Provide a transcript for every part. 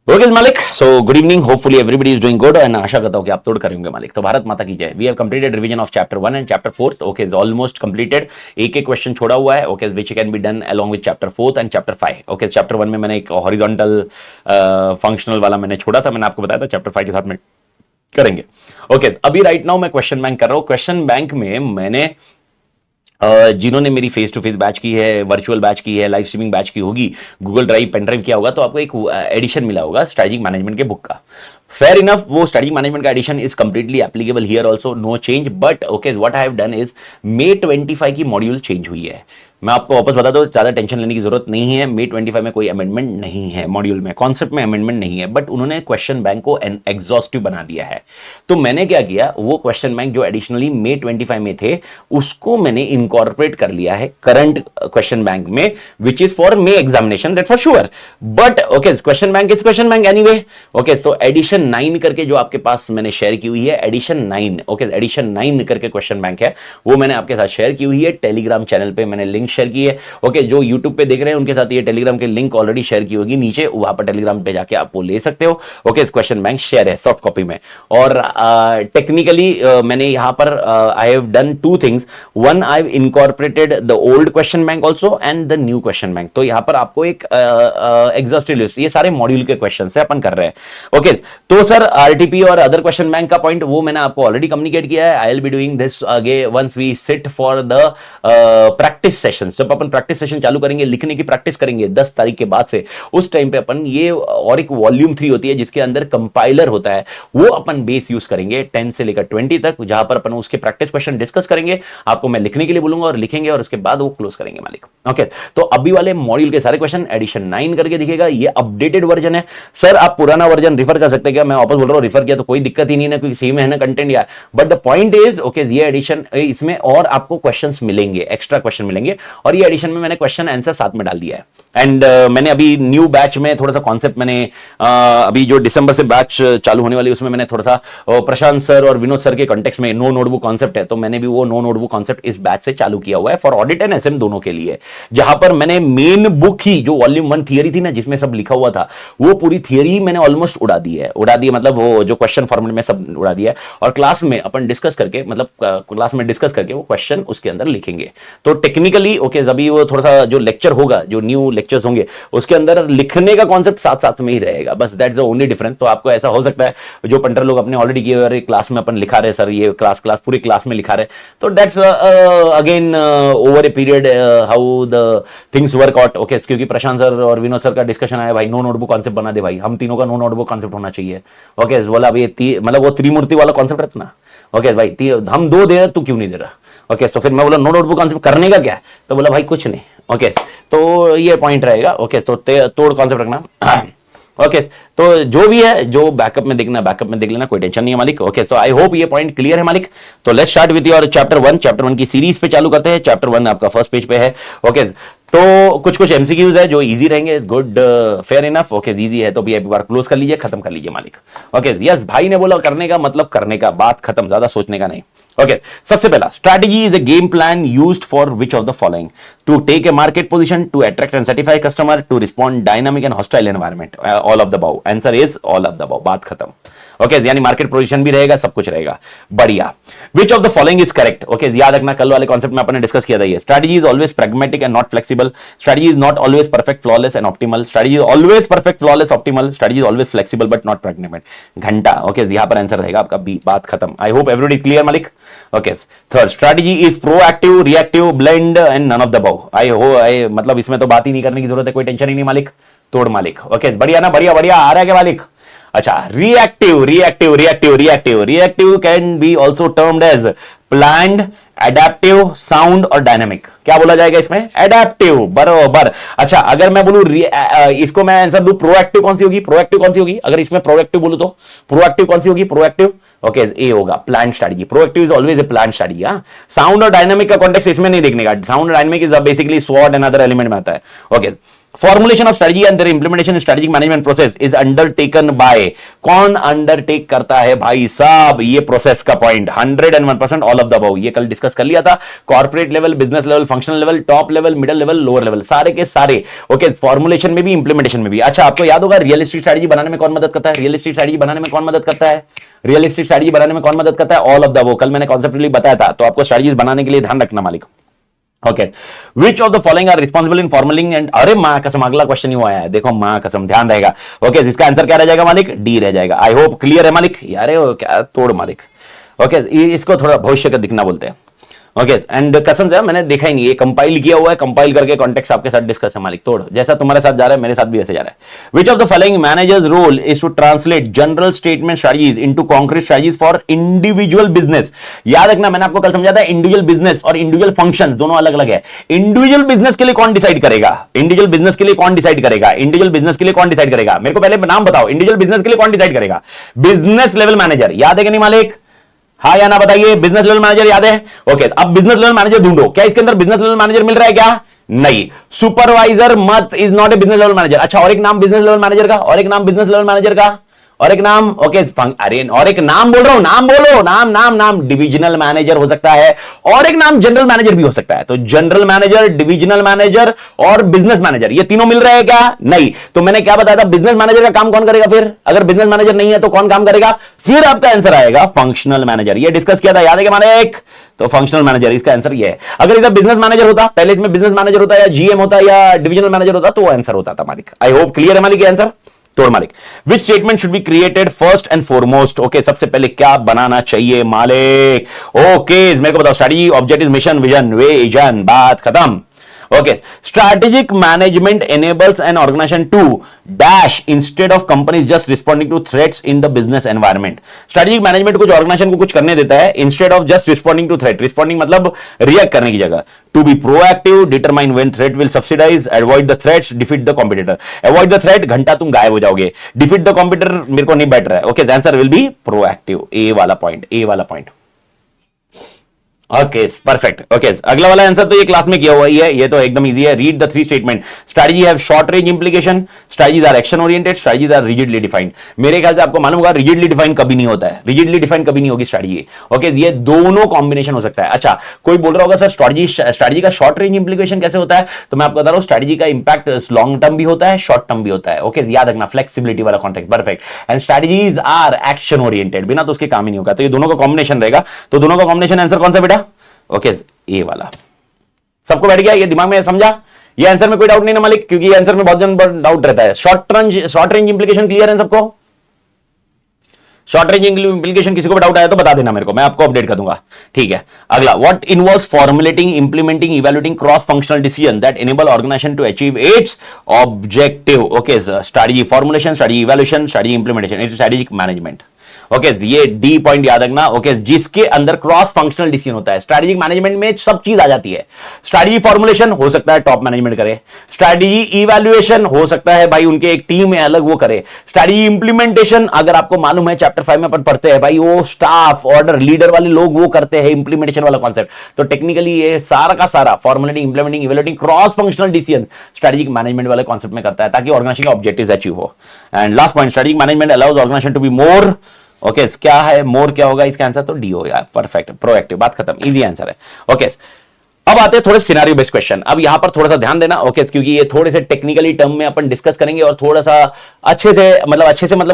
Okay मालिक, so good evening, hopefully everybody is doing good and आशा करता हूं कि आप तोड़ करेंगे मालिक। तो भारत माता की जय। We have completed revision of chapter 1 and chapter 4। Okay, is almost completed. एक एक क्वेश्चन छोड़ा हुआ है, okay, which can be done along with chapter 4 and chapter 5। Okay, chapter 1 में मैंने एक हॉरिजॉन्टल फंक्शनल वाला मैंने छोड़ा था, मैंने आपको बताया था। चैप्टर 5 के साथ में करेंगे। ओके, अभी राइट नाउ मैं क्वेश्चन बैंक कर रहा हूं। क्वेश्चन बैंक में मैंने जिन्होंने मेरी फेस टू फेस बैच की है, वर्चुअल बैच की है, लाइव स्ट्रीमिंग बैच की होगी, गूगल ड्राइव पेन ड्राइव किया होगा, तो आपको एक एडिशन मिला होगा स्ट्रैटेजिक मैनेजमेंट के बुक का। फेयर इनफ, वो स्ट्रैटेजिक मैनेजमेंट का edition is completely applicable here also, no change. But okay, what I have done is May 25 की मॉड्यूल चेंज हुई है। मैं आपको वापस बता दूं, ज्यादा टेंशन लेने की जरूरत नहीं है। मे 25 में कोई अमेंडमेंट नहीं है, मॉड्यूल में कॉन्सेप्ट में अमेंडमेंट नहीं है, बट उन्होंने क्वेश्चन बैंक को एग्जॉस्टिव बना दिया है। तो मैंने क्या किया, वो क्वेश्चन बैंक जो एडिशनली मे 25 में थे उसको मैंने इनकॉर्पोरेट कर लिया है करंट क्वेश्चन बैंक में, which is for may examination, that for sure. But okay, question bank is question bank anyway. Okay, तो एडिशन 9 करके जो आपके पास मैंने शेयर की हुई है, एडिशन 9, ओके, एडिशन 9 करके क्वेश्चन बैंक है, वो मैंने आपके साथ शेयर की हुई है। टेलीग्राम चैनल पे मैंने लिंक शेयर की है। ओके, जो यूट्यूब पे देख रहे हैं उनके साथ ये टेलीग्राम के लिंक ऑलरेडी शेयर की होगी नीचे, वहां पर टेलीग्राम पे जाके आप वो ले सकते हो। ओके, क्वेश्चन बैंक शेयर है सॉफ्ट कॉपी में। और टेक्निकली मैंने यहां पर आई have done two things. One, I have incorporated the old question bank also and the new question bank. तो यहां पर आपको एक एग्जॉस्टिव लिस्ट, ये सारे मॉड्यूल के क्वेश्चन से अपन कर रहे हैं। ओके, तो सर आरटीपी और अदर क्वेश्चन बैंक का पॉइंट वो मैंने आपको ऑलरेडी कम्युनिकेट किया है। I will be doing this again once we sit for the practice session. जब अपन प्रैक्टिस सेशन चालू करेंगे, लिखने की प्रैक्टिस करेंगे 10 तारीख के बाद से, उस टाइम पे अपन ये, और एक वॉल्यूम 3 होती है जिसके अंदर कंपाइलर होता है, वो अपन बेस यूज करेंगे 10 से लेकर 20 तक, जहां पर अपन उसके प्रैक्टिस क्वेश्चन डिस्कस करेंगे। आपको मैं लिखने के लिए बोलूंगा और लिखेंगे, और उसके बाद वो क्लोज करेंगे मालिक। ओके, तो अभी वाले मॉड्यूल के सारे क्वेश्चन एडिशन 9 करके दिखेगा। ये अपडेटेड वर्जन है। सर आप पुराना वर्जन रिफर कर सकते हैं क्या? मैं वापस बोल रहा हूं, रिफर किया तो कोई दिक्कत ही नहीं है, क्योंकि सेम है ना कंटेंट यार। But the point is, okay, ये एडिशन, इसमें और आपको क्वेश्चंस मिलेंगे, एक्स्ट्रा क्वेश्चन मिलेंगे, और ये एडिशन में मैंने क्वेश्चन आंसर साथ में डाल दिया है। एंड मैंने अभी न्यू बैच में थोड़ा सा कॉन्सेप्ट मैंने अभी जो दिसंबर से बैच चालू होने वाली है उसमें मैंने थोड़ा सा प्रशांत सर और विनोद सर के कॉन्टेक्स्ट में नो नोटबुक कॉन्सेप्ट है, तो मैंने भी वो नो नोटबुक कॉन्सेप्ट इस बैच से चालू किया हुआ है फॉर ऑडिट एंड एसएम दोनों के लिए। जहां पर मैंने मेन बुक ही, जो वॉल्यूम 1 थियरी थी ना जिसमें सब लिखा हुआ था, वो पूरी थियरी मैंने ऑलमोस्ट उड़ा दी है। मतलब वो जो क्वेश्चन फॉर्मेट में सब उड़ा दिया है, और क्लास में अपन डिस्कस करके, मतलब क्लास में डिस्कस करके वो क्वेश्चन उसके अंदर लिखेंगे। तो टेक्निकली ओके, अभी वो थोड़ा सा जो लेक्चर होगा, जो न्यू लेक्चर्स होंगे, उसके अंदर लिखने का कॉन्सेप्ट साथ साथ में ही रहेगा, बस दैट्स द ओनली डिफरेंस। तो आपको ऐसा हो सकता है जो पंटर लोग अपने ऑलरेडी किए हुए, क्लास में अपन लिखा रहे सर, ये क्लास पूरी क्लास में लिखा रहे, तो that's again over a period how the things work out. Okay, क्योंकि प्रशांत सर और विनोद सर का डिस्कशन आया, भाई नो नोटबुक कॉन्सेप्ट बना दे भाई, हम तीनों का नो नोटबुक कॉन्सेप्ट होना चाहिए। ओके, बोला अभी मतलब वो त्रिमूर्ति वाला कॉन्सेप्ट रहता ना। ओके भाई, हम 2 दे रहे, तू क्यों नहीं दे रहा? ओके, तो फिर मैं बोला नो नोटबुक कॉन्सेप्ट करने का क्या है, तो बोला भाई कुछ नहीं। ओके, तो ये पॉइंट रहेगा। ओके, तो तोड़ कॉन्सेप्ट रखना। ओके, तो जो भी है, जो बैकअप में देखना बैकअप में देख लेना, कोई टेंशन नहीं है मालिक। ओके, सो आई होप ये पॉइंट क्लियर है मालिक। तो let's start with your chapter 1। Chapter 1 की सीरीज पे चालू करते हैं। चैप्टर 1 आपका फर्स्ट पेज पे है। ओके, तो कुछ एमसीक्यूज है जो इजी रहेंगे, good, fair enough. Okay, easy है तो भी एक बार क्लोज कर लीजिए, खत्म कर लीजिए मालिक। ओके, यस, भाई ने बोला करने का मतलब करने का, बात खत्म, ज्यादा सोचने का नहीं। ओके, सबसे पहला, strategy is a game plan used for which of the following? To take a market position, to attract and satisfy customer, to respond dynamic and hostile environment, all of the above. Answer is all of the above, बात खत्म। Okay, यानी market position भी रहेगा, सब कुछ रहेगा, बढ़िया। विच of the following is correct? Okay, याद रखना, कल वाले कॉन्सेप्ट में अपन ने डिस्कस किया था ये। Strategy is always pragmatic and not flexible, strategy is not always perfect, flawless and optimal, strategy is always perfect, flawless, optimal, strategy is always flexible but not pragmatic. घंटा। ओके, यहां पर answer रहेगा आपका B, बात खत्म। I hope everybody clear मालिक। Okay, third, strategy is proactive, reactive, blend and none of the above. I मतलब इसमें तो बात ही नहीं करने की जरूरत है, कोई टेंशन ही नहीं मालिक, तोड़ मालिक। ओके, बढ़िया ना, बढ़िया बढ़िया आ रहा है क्या मालिक? अच्छा, reactive can be also termed as planned, adaptive, sound और डायनामिक। क्या बोला जाएगा इसमें? एडेप्टिव, बरोबर। अच्छा, अगर मैं बोलूं इसको मैं आंसर दूं, प्रोएक्टिव कौन सी होगी? प्रोएक्टिव कौन सी होगी? अगर इसमें प्रोएक्टिव बोलूं तो प्रोएक्टिव कौन सी होगी? प्रोएक्टिव, ओके, ए होगा, plan strategy. Proactive is always a plan strategy. Sound और डायनामिक का कॉन्टेक्स्ट इसमें नहीं देखने का। साउंड और डायनामिक इज बेसिकली स्वॉट एंड अदर एलिमेंट में आता है। Okay, formulation of strategy and their implementation in strategic management process is undertaken by, कौन अंडरटेक करता है भाई साहब ये प्रोसेस का point? 101% all of the above. ये कल डिस्कस कर लिया था, corporate level, business level, functional level, top level, middle level, lower level, सारे के सारे। ओके, फॉर्मुलेशन में भी, इंप्लीमेंटेशन में भी। अच्छा, आपको याद होगा रियलिस्टिक स्ट्रेटजी बनाने में कौन मदद करता है? रियलिस्टिक स्ट्रेटजी बनाने में कौन मदद करता है? रियलिस्टिक स्ट्रेटजी बनाने में कौन मदद करता है? All of the above. कल मैंने कॉन्सेप्चुअली बताया था, तो आपको स्ट्रेटजीज बनाने के लिए ध्यान रखना मालिक। Okay, which of the following are responsible in formulating and, अरे मां कसम, अगला क्वेश्चन ही आया है, देखो मां कसम, ध्यान रहेगा। ओके, इसका आंसर क्या रह जाएगा मालिक? डी रह जाएगा। आई होप क्लियर है मालिक। यार क्या तोड़ मालिक। ओके, इसको थोड़ा भविष्य का दिखना बोलते हैं। ओके, एंड कसम से मैंने देखा ही नहीं, ये कंपाइल किया हुआ है, कंपाइल करके कॉन्टेक्स्ट आपके साथ डिस्कस है मालिक। तोड़, जैसा तुम्हारे साथ जा रहा है मेरे साथ भी ऐसे जा रहा है। Which of the following managers role is to translate general statement strategies into concrete strategies for individual business. याद रखना, मैंने आपको कल समझा था इंडिविजुअल बिजनेस और इंडिविजुअल फंक्शंस दोनों अलग अलग है। इंडिविजुअल बिजनेस के लिए कौन डिसाइड करेगा? इंडिविजुअल बिजनेस के लिए कौन डिसाइड करेगा? इंडिविजुअल बिजनेस के लिए कौन डिसाइड करेगा? मेरे को पहले नाम बताओ, इंडिविजुअल बिजनेस के लिए कौन डिसाइड करेगा? Business level manager. याद है कि नहीं मालिक? हाँ या ना बताइए, बिजनेस लेवल मैनेजर याद है? ओके, अब बिजनेस लेवल मैनेजर ढूंढो। क्या इसके अंदर बिजनेस लेवल मैनेजर मिल रहा है क्या? नहीं। सुपरवाइजर मत is not a business level manager. अच्छा, और एक नाम बिजनेस लेवल मैनेजर का, और एक नाम बिजनेस लेवल मैनेजर का, और एक नाम, ओके, अरे और एक नाम बोल रहा हूं, नाम बोलो, नाम नाम नाम। डिविजनल मैनेजर हो सकता है, और एक नाम जनरल मैनेजर भी हो सकता है। तो जनरल मैनेजर, डिविजनल मैनेजर और बिजनेस मैनेजर, ये तीनों मिल रहे हैं क्या? नहीं। तो मैंने क्या बताया था, बिजनेस मैनेजर का काम कौन करेगा? फिर अगर बिजनेस मैनेजर नहीं है तो कौन काम करेगा? फिर आपका आंसर आएगा फंक्शनल मैनेजर। ये डिस्कस किया था, याद है क्या माने? एक तो फंक्शनल मैनेजर, इसका आंसर ये है। अगर इधर बिजनेस मैनेजर होता, पहले इसमें बिजनेस मैनेजर होता या जीएम होता या डिविजनल मैनेजर होता, तो आंसर होता था मालिक। आई होप क्लियर है मालिक ये आंसर। तोड़ मालिक। Which statement should be created first and foremost? Okay, सबसे पहले क्या बनाना चाहिए मालिक? ओके, मेरे को बताओ, strategy, objective, mission, vision, vision, बात खत्म। Okay, strategic management enables an organization to dash instead of companies just responding to threats in the business environment. Strategic management कुछ organization को कुछ करने देता है instead of just responding to threat. Responding मतलब react करने की जगह to be proactive, determine when threat will subsidize, avoid the threats, defeat the competitor. Avoid the threat, घंटा तुम गायब हो जाओगे. Defeat the competitor मेरे को नहीं बैठ रहा है. Okay, the answer will be proactive. A वाला point. Okay, perfect. ओके, अगला वाला आंसर तो ये क्लास में किया हुआ ही है, ये तो एकदम इजी है। Read the three statement. Strategy have short range implication, strategies are action oriented, strategies are rigidly defined. मेरे ख्याल से आपको मालूम होगा, रिजिडली डिफाइंड कभी नहीं होता है, रिजिडली डिफाइंड कभी नहीं होगी स्ट्रेटजी। ओके, ये दोनों कॉम्बिनेशन हो सकता है। अच्छा, कोई बोल रहा होगा सर स्ट्रेटजी का शॉर्ट रेंज इंप्लीकेशन कैसे होता है? तो मैं आपको बता रहा हूं, स्ट्रेटजी का इंपैक्ट लॉन्ग टर्म भी होता है, शॉर्ट टर्म भी होता है। ओके, याद रखना, फ्लेक्सिबिलिटी वाला contact, perfect. And strategies are action oriented, बिना तो उसके काम ही नहीं होगा। तो ये दोनों का कॉम्बिनेशन रहेगा। तो दोनों का कॉम्बिनेशन आंसर कौन सा बेटा? ओके, ए वाला। सबको बैठ गया? ये दिमाग में समझा? ये आंसर में कोई डाउट नहीं ना मालिक? क्योंकि ये आंसर में बहुत जन डाउट रहता है। शॉर्ट रेंज इंप्लीकेशन क्लियर है सबको? शॉर्ट रेंज इंप्लीकेशन किसी को भी डाउट आया तो बता देना मेरे को, मैं आपको अपडेट कर दूंगा। ठीक है, अगला, what involves formulating, implementing, evaluating cross functional decision that enable organisation to achieve its objective. Okay, strategy formulation, strategy evaluation, strategy implementation, it's strategic management. Okay, ये डी पॉइंट याद रखना। ओके, जिसके अंदर क्रॉस फंक्शनल डिसीजन होता है। Strategic management में सब चीज आ जाती है। स्ट्रेटजी फॉर्मुलेशन हो सकता है टॉप मैनेजमेंट करे, स्ट्रेटजी इवैल्यूएशन हो सकता है भाई उनके एक टीम है अलग वो करे, स्ट्रेटजी इंप्लीमेंटेशन अगर आपको मालूम है चैप्टर 5 में अपन पढ़ते हैं भाई, वो स्टाफ ऑर्डर लीडर वाले लोग वो करते हैं इंप्लीमेंटेशन वाला कॉन्सेप्ट। तो टेक्निकली ये सारा का सारा formulating, implementing, evaluating, cross functional decision strategic management वाले कॉन्सेप्ट में करता है, ताकि ऑर्गेनाइजेशन के ऑब्जेक्टिव्स अचीव हो। And last point, strategic management allows organisation to be more. Okay, क्या है मोर? क्या होगा इसका आंसर? तो डी हो यार, परफेक्ट, प्रोएक्टिव, बात खत्म, इजी आंसर है। ओके, अब आते हैं थोड़े सिनेरियो बेस्ड क्वेश्चन। अब यहां पर थोड़ा सा ध्यान देना, ओके, क्योंकि ये थोड़े से टेक्निकली टर्म में अपन डिस्कस करेंगे और थोड़ा सा अच्छे से मतलब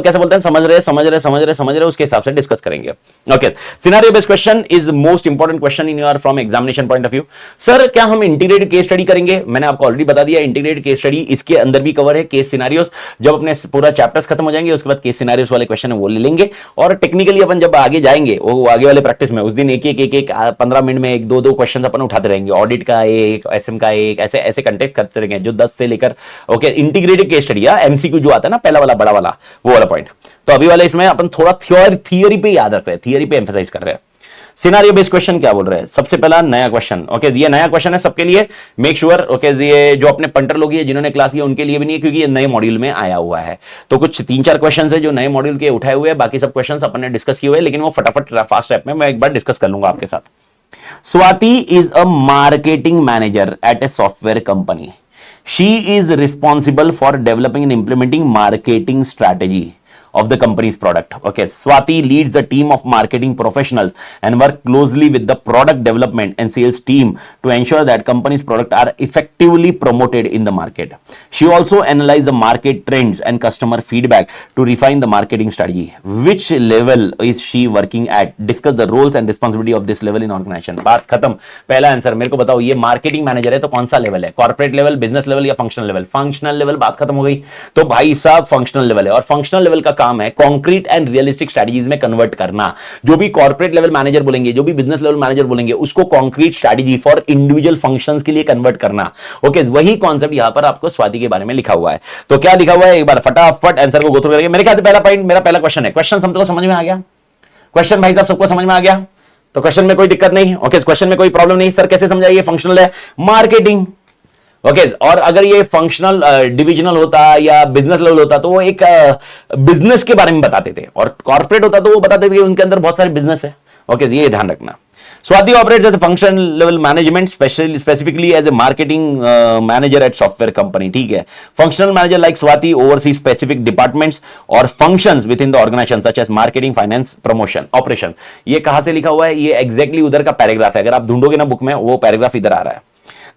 कैसे बोलते हैं, समझ रहे उसके हिसाब से डिस्कस करेंगे। Okay, scenario based question is most important question in your from examination point of view. Sir क्या हम इंटीग्रेटेड केस स्टडी करेंगे? मैंने आपको ऑलरेडी बता दिया, इंटीग्रेटेड केस स्टडी इसके अंदर भी कवर है, केस सिनेरियोस। जब अपने पूरा चैप्टर्स खत्म हो जाएंगे उसके बाद केस सिनेरियोस वाले क्वेश्चन है वो ले लेंगे, और टेक्निकली अपन जब आगे जाएंगे वो आगे वाले प्रैक्टिस में उस दिन एक 15 मिनट में 1-2 क्वेश्चन अपन उठाते रहेंगे। ऑडिट का एक, एसएम का एक, ऐसे कंटेक्ट करते रहेंगे जो 10 से लेकर। ओके, इंटीग्रेटेड केस स्टडी या एमसीक्यू जो आता है ना पहला वाला बड़ा वाला, वो वाला पॉइंट। तो अभी वाले इसमें अपन थोड़ा थियोरी पे याद रख रहे हैं, थियोरी पे एम्फेसाइज कर रहे हैं। सिनेरियो बेस्ड क्वेश्चन क्या बोल रहे हैं? सबसे पहला नया क्वेश्चन। ओके, ये नया क्वेश्चन है सबके लिए, मेक श्योर। ओके, ये जो अपने पंटर लोग हैं जिन्होंने क्लास किया उनके लिए भी नहीं है, क्योंकि ये नए मॉड्यूल में आया हुआ है। तो कुछ 3-4 क्वेश्चन है जो नए मॉड्यूल के उठाए हुए हैं, बाकी सब क्वेश्चन अपन ने डिस्कस किए हुए, लेकिन वो फटाफट फास्ट रैप में मैं एक बार डिस्कस कर लूंगा आपके साथ। Swati is a marketing manager eight a software company. She is responsible for developing and implementing marketing strategy of the company's product. Okay, Swati leads a team of marketing professionals and work closely with the product development and sales team to ensure that company's product are effectively promoted in the market. She also analyzes the market trends and customer feedback to refine the marketing strategy. Which level is she working at? Discuss the roles and responsibility of this level in organization. बात खत्म. पहला answer मेरे को बताओ, ये marketing manager है तो कौन सा लेवल है? कॉर्पोरेट लेवल, बिजनेस लेवल या फंक्शनल लेवल? Functional level. बात खत्म हो गई. तो भाई साहब फंक्शनल लेवल है और फंक्शनल लेवल का काम है कॉन्क्रीट एंड रियलिस्टिक स्ट्रेटजीज में कन्वर्ट करना. जो भी कॉर्पोरेट लेवल मैनेजर बोलेंगे, जो भी बिजनेस लेवल मैनेजर बोलेंगे, उसको concrete strategy for individual functions के लिए कन्वर्ट करना. ओके, वही कॉन्सेप्ट यहां पर आपको स्वाति के बारे में लिखा हुआ है. तो क्या लिखा हुआ है एक बार फटाफट आंसर को गो थ्रू करेंगे. मेरे ख्याल से पहला पॉइंट, मेरा पहला क्वेश्चन है. क्वेश्चन सबको समझ में आ गया? क्वेश्चन भाई साहब सबको समझ में आ गया? तो क्वेश्चन में कोई दिक्कत नहीं. ओके, क्वेश्चन में कोई प्रॉब्लम नहीं. सर कैसे समझाइए? फंक्शनल है, मार्केटिंग. ओके, और अगर ये फंक्शनल डिविजनल होता या बिजनेस लेवल होता तो वो एक बिजनेस के बारे में बताते थे, और कॉर्पोरेट होता तो वो बताते थे कि उनके अंदर बहुत सारे बिजनेस है. ओके, ये ध्यान रखना. Swati operates as a function level management, specifically as a marketing manager at software company. ठीक है. Functional manager like Swati oversees specific departments or functions within the organization such as marketing, finance, promotion, operation. ये कहां से लिखा हुआ है? ये exactly उधर का पैराग्राफ है. अगर आप ढूंढोगे ना बुक में, वो पैराग्राफ इधर आ रहा है.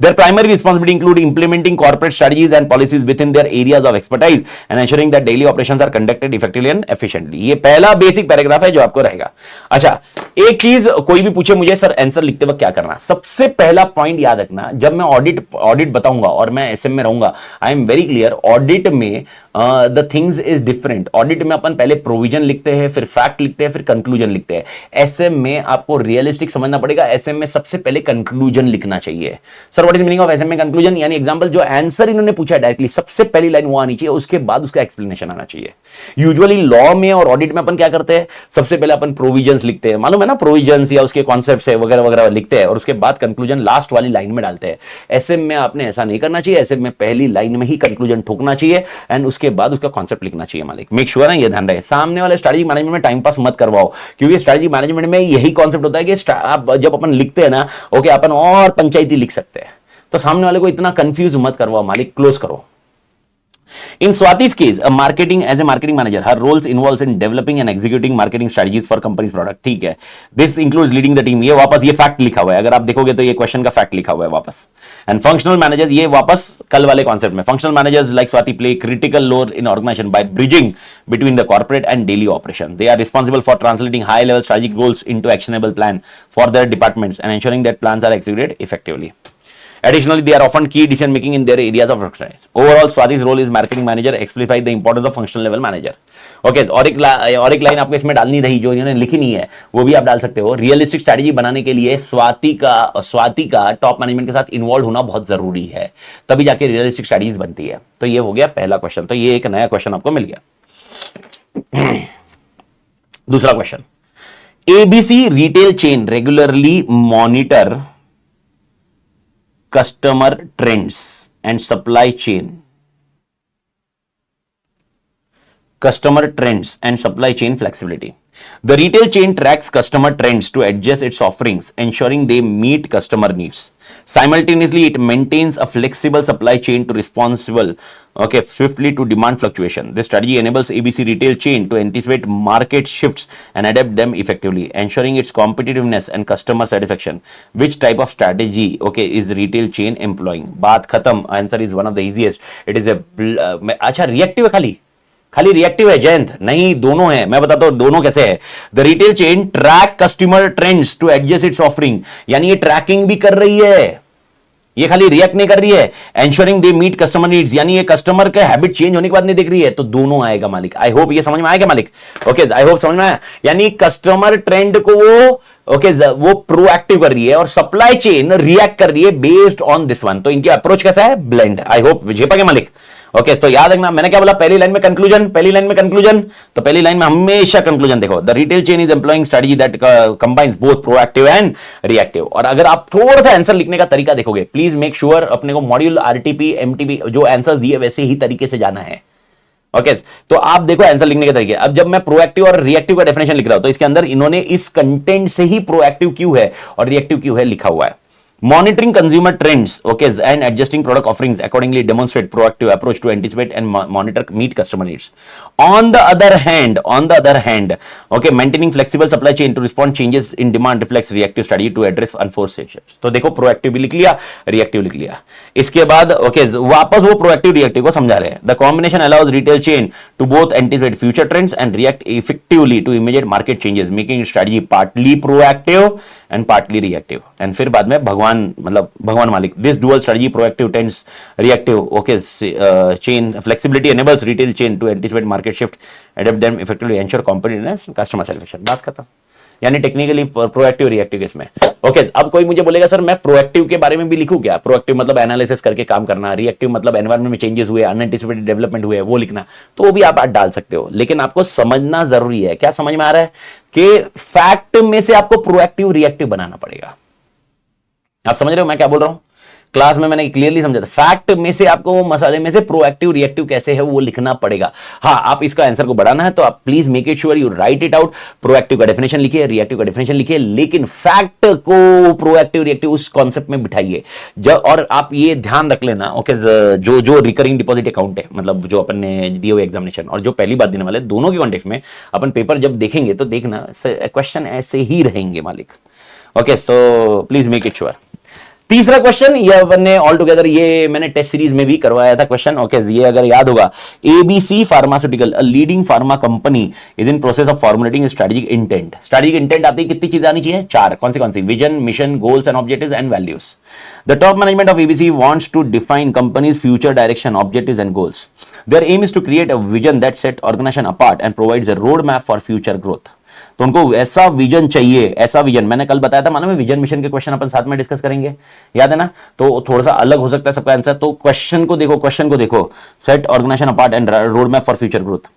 Their primary responsibility include implementing corporate strategies and policies within their areas of expertise and ensuring that daily operations are conducted effectively and efficiently. ये पहला बेसिक पैराग्राफ है जो आपको रहेगा. अच्छा, एक चीज कोई भी पूछे मुझे सर आंसर लिखते वक्त क्या करना, सबसे पहला पॉइंट याद रखना. जब मैं ऑडिट बताऊंगा और मैं एसएम में रहूंगा, I am very clear. Audit में the things is different. Audit में अपन पहले प्रोविजन लिखते हैं, फिर फैक्ट लिखते हैं, फिर कंक्लूजन लिखते हैं. एसएम में आपको रियलिस्टिक समझना पड़ेगा. एसएम में सबसे पहले कंक्लूजन लिखना चाहिए. Sir what is meaning of SM में कंक्लूजन? यानी एग्जांपल जो आंसर इन्होंने पूछा है डायरेक्टली, सबसे पहली लाइन वो आनी चाहिए, उसके बाद उसका एक्सप्लेनेशन आना चाहिए. यूजुअली लॉ में और ऑडिट में अपन क्या करते हैं, सबसे पहले अपन प्रोविजंस लिखते हैं, मालूम है ना, प्रोविजंस या उसके कॉन्सेप्ट्स है वगैरह वगैरह लिखते हैं, और उसके बाद कंक्लूजन लास्ट वाली लाइन में डालते हैं. एसएम में आपने ऐसा नहीं करना चाहिए. एसएम में पहली लाइन में ही कंक्लूजन ठोकना चाहिए एंड उसके बाद उसका कॉन्सेप्ट लिखना चाहिए. मालिक मेक श्योर है, ये ध्यान रहे. सामने वाले स्ट्रेटजी मैनेजमेंट में टाइम पास मत करवाओ, क्योंकि स्ट्रेटजी मैनेजमेंट में यही कॉन्सेप्ट होता है कि आप जब अपन लिखते हैं ना, ओके, अपन और पंचायती लिख सकते हैं. तो सामने वाले को इतना कंफ्यूज मत करवाओ मालिक, क्लोज करो. In Swati's case, as a marketing manager, her roles involves in developing and executing marketing strategies for company's product. ठीक है. This includes leading the team. ये वापस ये फैक्ट लिखा हुआ है. अगर आप देखोगे तो ये क्वेश्चन का फैक्ट लिखा हुआ है वापस. And functional managers, ये वापस कल वाले कॉन्सेप्ट में. Functional managers like Swati play critical role in organization by bridging between the corporate and daily operation. They are responsible for translating high-level strategic goals into actionable plan for their departments and ensuring that plans are executed effectively. Additionally, they are often key decision making in their areas of expertise. Overall, Swati's role as marketing manager exemplifies the importance of functional level manager. Okay, और एक line आपको इसमें डालनी रही जो इन्होंने लिखी नहीं है, वो भी आप डाल सकते हो. रियलिस्टिक स्ट्रैटेजी बनाने के लिए स्वाति का टॉप मैनेजमेंट के साथ इन्वॉल्व होना बहुत जरूरी है, तभी जाके रियलिस्टिक स्ट्रैटेजीज बनती है. तो ये हो गया पहला क्वेश्चन. तो ये एक नया क्वेश्चन आपको मिल गया. दूसरा question, ABC retail chain regularly monitor customer trends and supply chain flexibility. The retail chain tracks customer trends to adjust its offerings, ensuring they meet customer needs. Simultaneously, it maintains a flexible supply chain to responsible, swiftly to demand fluctuation. This strategy enables ABC retail chain to anticipate market shifts and adapt them effectively, ensuring its competitiveness and customer satisfaction. Which type of strategy, is retail chain employing? बात खत्म. Answer is one of the easiest. It is a अच्छा reactive है, खाली reactive है जयंत? नहीं, दोनों है. मैं बताता हूं दोनों कैसे है. The retail chain track customer trends to adjust its offering, यानी ये ट्रैकिंग भी कर रही है, ये खाली रिएक्ट नहीं कर रही है. Ensuring they meet customer needs, यानी ये कस्टमर का हैबिट चेंज होने के बाद नहीं देख रही है. तो दोनों आएगा मालिक. आई होप ये समझ में आएगा मालिक. आई होप समझ में आया. यानी कस्टमर ट्रेंड को वो प्रोएक्टिव कर रही है और सप्लाई चेन रिएक्ट कर रही है बेस्ड ऑन दिस वन. तो इनकी अप्रोच कैसा है? ब्लेंड. आई होप झेपा के मालिक. तो याद रखना मैंने क्या बोला, पहली लाइन में कंक्लूजन. तो पहली लाइन में हमेशा कंक्लूजन देखो. The retail chain is employing strategy that combines both proactive and reactive. और अगर आप थोड़ा सा आंसर लिखने का तरीका देखोगे, प्लीज मेक श्योर अपने को मॉड्यूल आरटीपी एमटीपी जो आंसर दिए वैसे ही तरीके से जाना है. तो आप देखो आंसर लिखने के तरीके. अब जब मैं प्रोएक्टिव और रिएक्टिव का डेफिनेशन लिख रहा हूं तो इसके अंदर इन्होंने इस कंटेंट से ही प्रोएक्टिव क्यों है और रिएक्टिव क्यों है लिखा हुआ है. Monitoring consumer trends, okay, and adjusting product offerings accordingly demonstrate proactive approach to anticipate and monitor meet customer needs. On the other hand, okay, maintaining flexible supply chain to respond changes in demand reflects reactive strategy to address unforced shifts. तो देखो proactive भी लिख लिया, reactive लिख लिया. इसके बाद okay, वापस वो proactive reactive को समझा रहे हैं. The combination allows retail chain to both anticipate future trends and react effectively to immediate market changes, making strategy partly proactive and partly reactive. And फिर बाद में भगवान मालिक, this dual strategy, proactive tends reactive, okay, chain flexibility enables retail chain to anticipate market shift, adapt them effectively, ensure competitiveness, customer satisfaction. बात खत्म. यानी technically proactive reactive case में. Okay, अब कोई मुझे बोलेगा सर मैं प्रोएक्टिव के बारे में भी लिखूं क्या? प्रोएक्टिव मतलब एनालिसिस करके काम करना, रिएक्टिव मतलब एनवायरनमेंट में चेंजेस हुए, अनएंटिसिपेटेड डेवलपमेंट हुए, वो लिखना, तो वो भी आप डाल सकते हो. लेकिन आपको समझना जरूरी है. क्या समझ में आ रहा है कि फैक्ट में से आपको प्रोएक्टिव रिएक्टिव बनाना पड़ेगा. आप समझ रहे हो मैं क्या बोल रहा हूं? क्लास में मैंने क्लियरली समझा था. फैक्ट में से आपको वो मसाले में से प्रोएक्टिव रिएक्टिव कैसे है वो लिखना पड़ेगा. हाँ, आप इसका आंसर को बढ़ाना है तो आप please make it sure you right it out. Proactive का डेफिनेशन लिखिए, रिएक्टिव का डेफिनेशन लिखिए, लेकिन फैक्ट को प्रोएक्टिव रिएक्टिव उस कॉन्सेप्ट में बिठाइए. और आप ये ध्यान रख लेना, ओके, जो रिकरिंग डिपॉजिट अकाउंट है, मतलब जो अपन ने दिए हुए एग्जामिनेशन और जो पहली बार देने वाले, दोनों के कॉन्टेक्स्ट में अपन पेपर जब देखेंगे तो देखना क्वेश्चन ऐसे ही रहेंगे मालिक. Okay, so please make it sure. तीसरा क्वेश्चन ये अपन ने ऑल टुगेदर, ये मैंने टेस्ट सीरीज में भी करवाया था क्वेश्चन. ओके, ये अगर याद होगा, ABC pharmaceutical, a leading pharma company is in process of formulating strategic intent. Strategic intent आती है, कितनी चीजें आनी चाहिए? 4. कौन सी? Vision, mission, goals and objectives and values. The top management of ABC wants to define company's future direction, objectives and goals. Their aim is to create a vision that set organisation apart and provides a road map for future growth. तो उनको ऐसा vision चाहिए, ऐसा vision. मैंने कल बताया था, मालूम है, विजन मिशन के क्वेश्चन अपन साथ में डिस्कस करेंगे, याद है ना? तो थोड़ा सा अलग हो सकता है सबका आंसर. तो क्वेश्चन को देखो, set organisation apart and road map for future growth.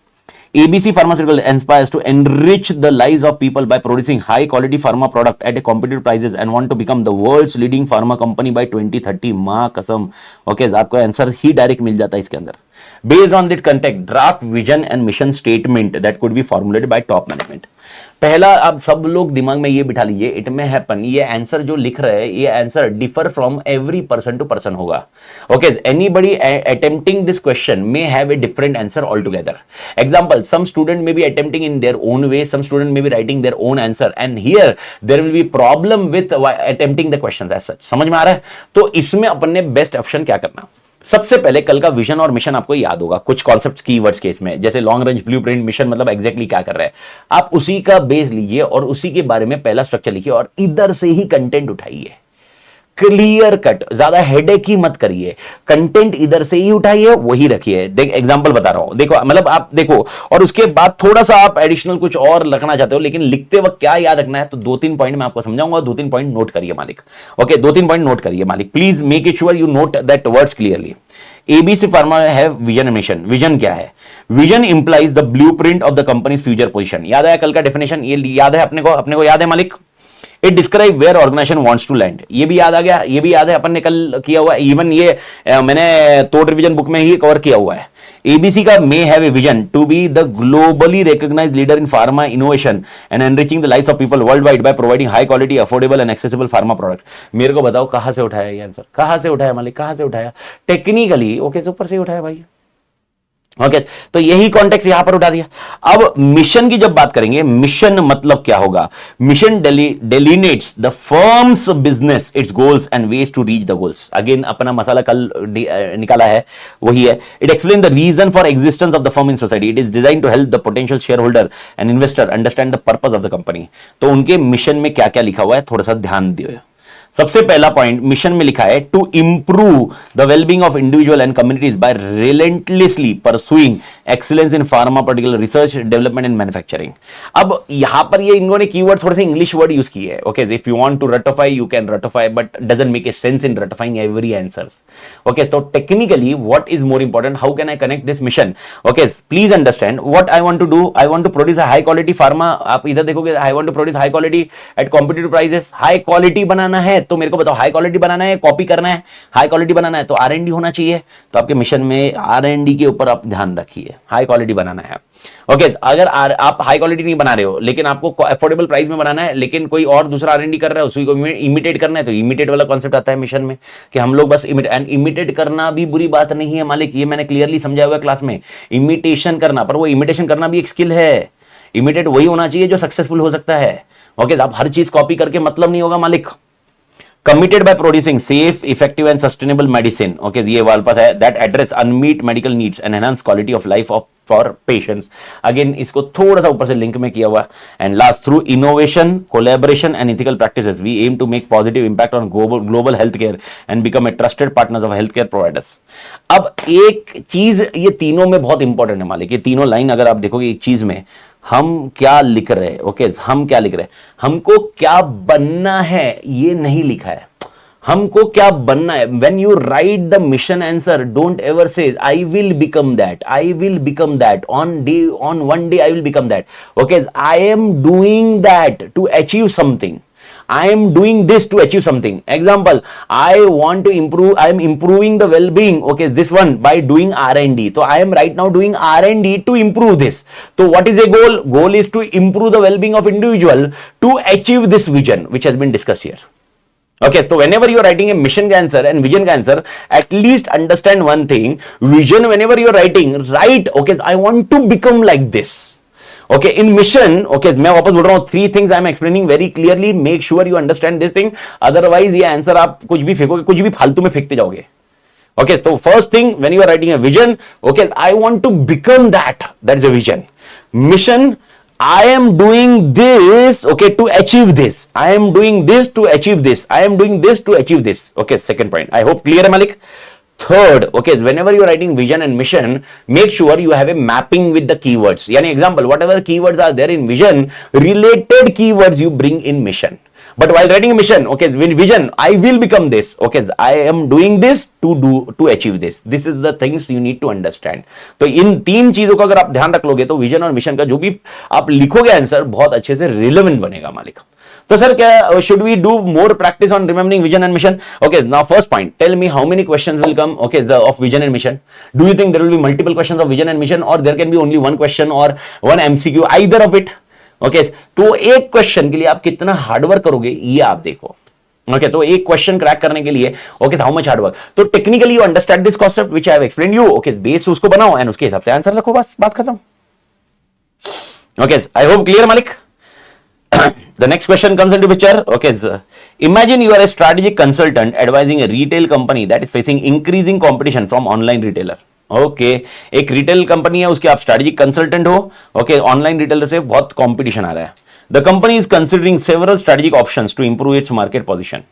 ABC Pharmaceutical aspires to enrich the lives of people by producing high quality pharma product at a competitive prices and want to become the world's leading pharma company by 2030. मां कसम. Okay, आपको answer ही direct मिल जाता है इसके अंदर. Based on that context, draft vision and mission statement that could be formulated by top management. पहला, आप सब लोग दिमाग में ये बिठा लीजिए, इट में हैपन, ये आंसर जो लिख रहे हैं, ये answer differ from every person to person होगा. Okay, anybody attempting this question may have a different answer all together. Example, some student may be attempting in their own way, some student may be writing their own answer, and here there will be problem with attempting the questions as such. समझ में आ रहा है? तो इसमें अपन ने best option क्या करना, सबसे पहले कल का विजन और मिशन आपको याद होगा, कुछ कॉन्सेप्ट कीवर्ड्स के इसमें, जैसे लॉन्ग रेंज ब्लूप्रिंट, मिशन मतलब एग्जैक्टली क्या कर रहा है. आप उसी का बेस लीजिए और उसी के बारे में पहला स्ट्रक्चर लिखिए और इधर से ही कंटेंट उठाइए. क्लियर कट, ज्यादा हेडेक ही मत करिए. कंटेंट इधर से ही उठाइए, वही रखिए. देख, एग्जांपल बता रहा हूं, देखो, मतलब आप देखो, और उसके बाद थोड़ा सा आप एडिशनल कुछ और लिखना चाहते हो, लेकिन लिखते वक्त क्या याद रखना है, तो 2-3 पॉइंट मैं आपको समझाऊंगा, 2-3 पॉइंट नोट करिए मालिक. ओके, 2-3 पॉइंट नोट करिए मालिक. Please make it sure you note that words clearly. ABC Pharma have vision and mission. Vision क्या है? Vision implies the blueprint of the companies future position. याद है कल का डेफिनेशन? ये याद है अपने को याद है मालिक? It describe where organisation wants to land. ये भी याद आ गया, ये भी याद है, अपन ने कल किया हुआ है. इवन ये मैंने तोड़ रिवीजन बुक में ही कवर किया हुआ है. ABC का may have a vision to be the globally recognized leader in pharma innovation and enriching the lives of people worldwide by providing high quality, affordable and accessible pharma product. मेरे को बताओ कहां से उठाया ये आंसर? कहां से उठाया मालिक? कहां से उठाया? टेक्निकली ओके, ऊपर से उठाया भाई. ओके, तो यही कॉन्टेक्स्ट यहां पर उठा दिया. अब मिशन की जब बात करेंगे, मिशन मतलब क्या होगा? Mission delineates the firm's business, its goals and ways to reach the goals. Again अपना मसाला कल निकाला है, वही है. It explain the reason for existence of the firm in society. It is design to help the potential share holder and investor understand the purpose of the company. तो उनके mission में क्या क्या लिखा हुआ है, थोड़ा सा ध्यान दियो. सबसे पहला पॉइंट मिशन में लिखा है, to improve the wellbeing of individual and communities by relentlessly pursuing excellence in pharma particular research development and manufacturing. अब यहां पर ये इन्होंने कीवर्ड थोड़े से इंग्लिश वर्ड यूज किए हैं. Okay, if you want to रटिफाई यू कैन रटिफाई, but doesn't make a sense in रटिफाइंग एवरी आंसर्स. ओके, तो technically what is more important, how can I connect this mission? Okay, please understand what I want to do. I want to produce a high quality pharma. आप इधर देखोगे, I want to produce high quality at competitive prices. High quality बनाना है तो मेरे को बताओ high quality बनाना है, कॉपी करना है, हाई क्वालिटी बनाना है तो R&D होना चाहिए। तो आपके मिशन में R&D के ऊपर आप ध्यान रखिए, हाई क्वालिटी बनाना है। ओके अगर आप हाई क्वालिटी नहीं बना रहे हो लेकिन आपको अफोर्डेबल प्राइस में बनाना है, लेकिन कोई और दूसरा R&D कर रहा है उसी को इमिटेट करना है, तो इमिटेट वाला कॉन्सेप्ट आता है मिशन में कि हम लोग बस इमिटेट करना भी बुरी बात नहीं है मालिक, ये मैंने क्लियरली समझाया हुआ क्लास में। इमिटेशन करना, पर वो इमिटेशन करना भी एक स्किल है। इमिटेट वही होना चाहिए जो सक्सेसफुल हो सकता है। ओके आप हर चीज कॉपी करके मतलब नहीं होगा मालिक। committed by producing safe, effective and sustainable medicine, okay ये वाला पास है, that address unmet medical needs and enhance quality of life of for patients। Again इसको थोड़ा सा ऊपर से लिंक में किया हुआ। And last, through innovation, collaboration and ethical practices we aim to make positive impact on global health care and become a trusted partners of health care providers. अब एक चीज ये तीनों में बहुत इंपॉर्टेंट है मालिक, ये तीनों लाइन अगर आप देखोगे एक चीज में हम क्या लिख रहे हैं, ओके हम क्या लिख रहे हैं, हमको क्या बनना है ये नहीं लिखा है, हमको क्या बनना है। When you write the mission answer don't ever say I will become that, I will become that on one day I will become that. Okay I am doing that to achieve something, I am doing this to achieve something. Example, I want to improve, I am improving the well-being, okay, this one by doing R&D. So I am right now doing R&D to improve this. So what is a goal? Goal is to improve the well-being of individual to achieve this vision which has been discussed here. Okay, so whenever you are writing a mission का answer and vision का answer, at least understand one thing, vision whenever you are writing, write, okay, I want to become like this. Okay in mission, okay मैं वापस बोल रहा हूं, 3 things I am explaining very clearly, make sure you understand this thing, otherwise ये answer आप कुछ भी फेंकोगे, कुछ भी फालतू में फेंकते जाओगे। ओके तो first thing when you are writing a vision, okay I want to become that, that is a vision. Mission, I am doing this, okay, to achieve this. I am doing this to achieve this. I am doing this to achieve this. Okay, second point. I hope clear, Malik. Third, okay, whenever you are writing vision and mission, make sure you have a mapping with the keywords. Yani example, whatever keywords are there in vision, related keywords you bring in mission. But while writing a mission, okay, vision, I will become this. Okay, I am doing this to achieve this. This is the things you need to understand. तो इन 3 चीजों का अगर आप ध्यान रख लोगे तो vision और मिशन का जो भी आप लिखोगे आंसर बहुत अच्छे से रिलेवेंट बनेगा मालिक। तो सर क्या should we do more practice on remembering vision and mission? Okay now first point, tell me how many questions will come, okay, of vision and mission? Do you think there will be multiple questions of vision and mission, और there can be only one question और one MCQ, either of it? Okay तो एक question के लिए आप कितना hard work करोगे ये आप देखो। ओके तो एक क्वेश्चन क्रैक करने के लिए, ओके हाउ मच हार्डवर्क, तो technically you understand this concept which I have explained you. Okay base उसको बनाओ एंड उसके हिसाब से आंसर रखो, बस बात खत्म। ओके आई होप क्लियर मालिक। The next question comes into picture. Okay, imagine you are a strategic consultant advising a retail company that is facing increasing competition from online retailer. Okay एक retail company है, उसके आप strategic consultant हो, okay online retailer से बहुत competition आ रहा है। The company is considering several strategic options to improve its market position.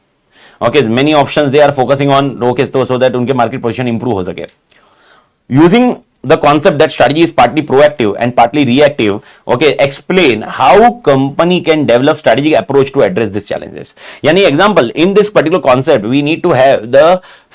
Okay many options they are focusing on, okay तो सो दैट उनके मार्केट पोजीशन इंप्रूव हो सके। Using the concept that strategy is partly proactive and partly reactive, okay, explain how company can develop strategic approach to address these challenges. Yani example, in this particular concept we need to have the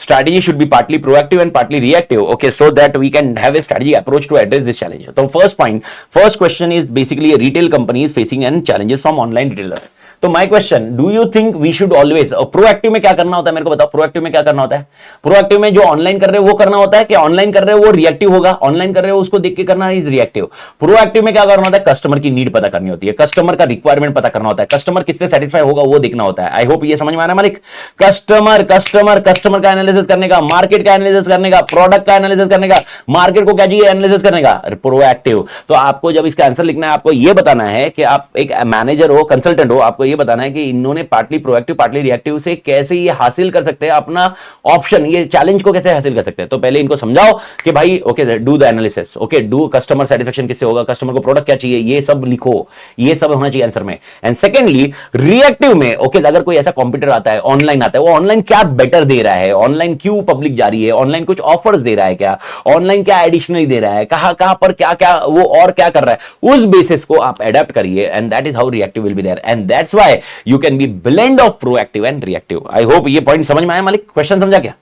strategy should be partly proactive and partly reactive, okay, so that we can have a strategic approach to address this challenge. So first point, first question is basically a retail company is facing and challenges from online retailer. तो my question, do you think we should always, proactive में क्या करना होता है मेरे को बताओ, proactive में क्या करना होता है? प्रोएक्टिव में जो ऑनलाइन कर रहे हो वो करना होता है कि ऑनलाइन कर रहे हो वो रिएक्टिव होगा, ऑनलाइन कर रहे हो उसको देख के करना इज रिएक्टिव। प्रोएक्टिव में क्या करना होता है? कस्टमर की नीड पता करनी होती है, कस्टमर का रिक्वायरमेंट पता करना होता है, कस्टमर किससे सेटिस्फाई होगा वो देखना होता है। आई होप ये समझ में आ रहा है मालिक। कस्टमर कस्टमर कस्टमर का एनालिसिस करने का, मार्केट का एनालिसिस करने का, प्रोडक्ट का एनालिसिस करने का, मार्केट को क्या चाहिए एनालिसिस करने का, प्रोएक्टिव। तो आपको जब इसका आंसर लिखना है आपको ये बताना है कि आप एक मैनेजर हो, कंसल्टेंट हो, आपको ये बताना है कि इन्होंने पार्टली प्रोएक्टिव पार्टली रिएक्टिव से कैसे ये हासिल कर सकते हैं अपना ऑप्शन, ये चैलेंज को कैसे हासिल कर सकते हैं। तो पहले इनको समझाओ कि भाई okay do the analysis, okay do customer satisfaction किससे होगा, कस्टमर को प्रोडक्ट क्या चाहिए, ये सब लिखो, ये सब होना चाहिए आंसर में। एंड सेकेंडली रिएक्टिव में, ओके अगर कोई ऐसा कॉम्पिटिटर आता है, ऑनलाइन आता है, वो ऑनलाइन क्या बेटर दे रहा है, ऑनलाइन क्यों पब्लिक जा रही है, ऑनलाइन कुछ ऑफर्स दे रहा है क्या, ऑनलाइन क्या एडिशनली दे रहा है, कहां पर क्या क्या वो और क्या कर रहा है, उस बेसिस को आप एडेप्ट करिए and that is how reactive will be there and that's why you can be blend of proactive and reactive. I hope ये पॉइंट समझ में आया मालिक, क्वेश्चन समझा क्या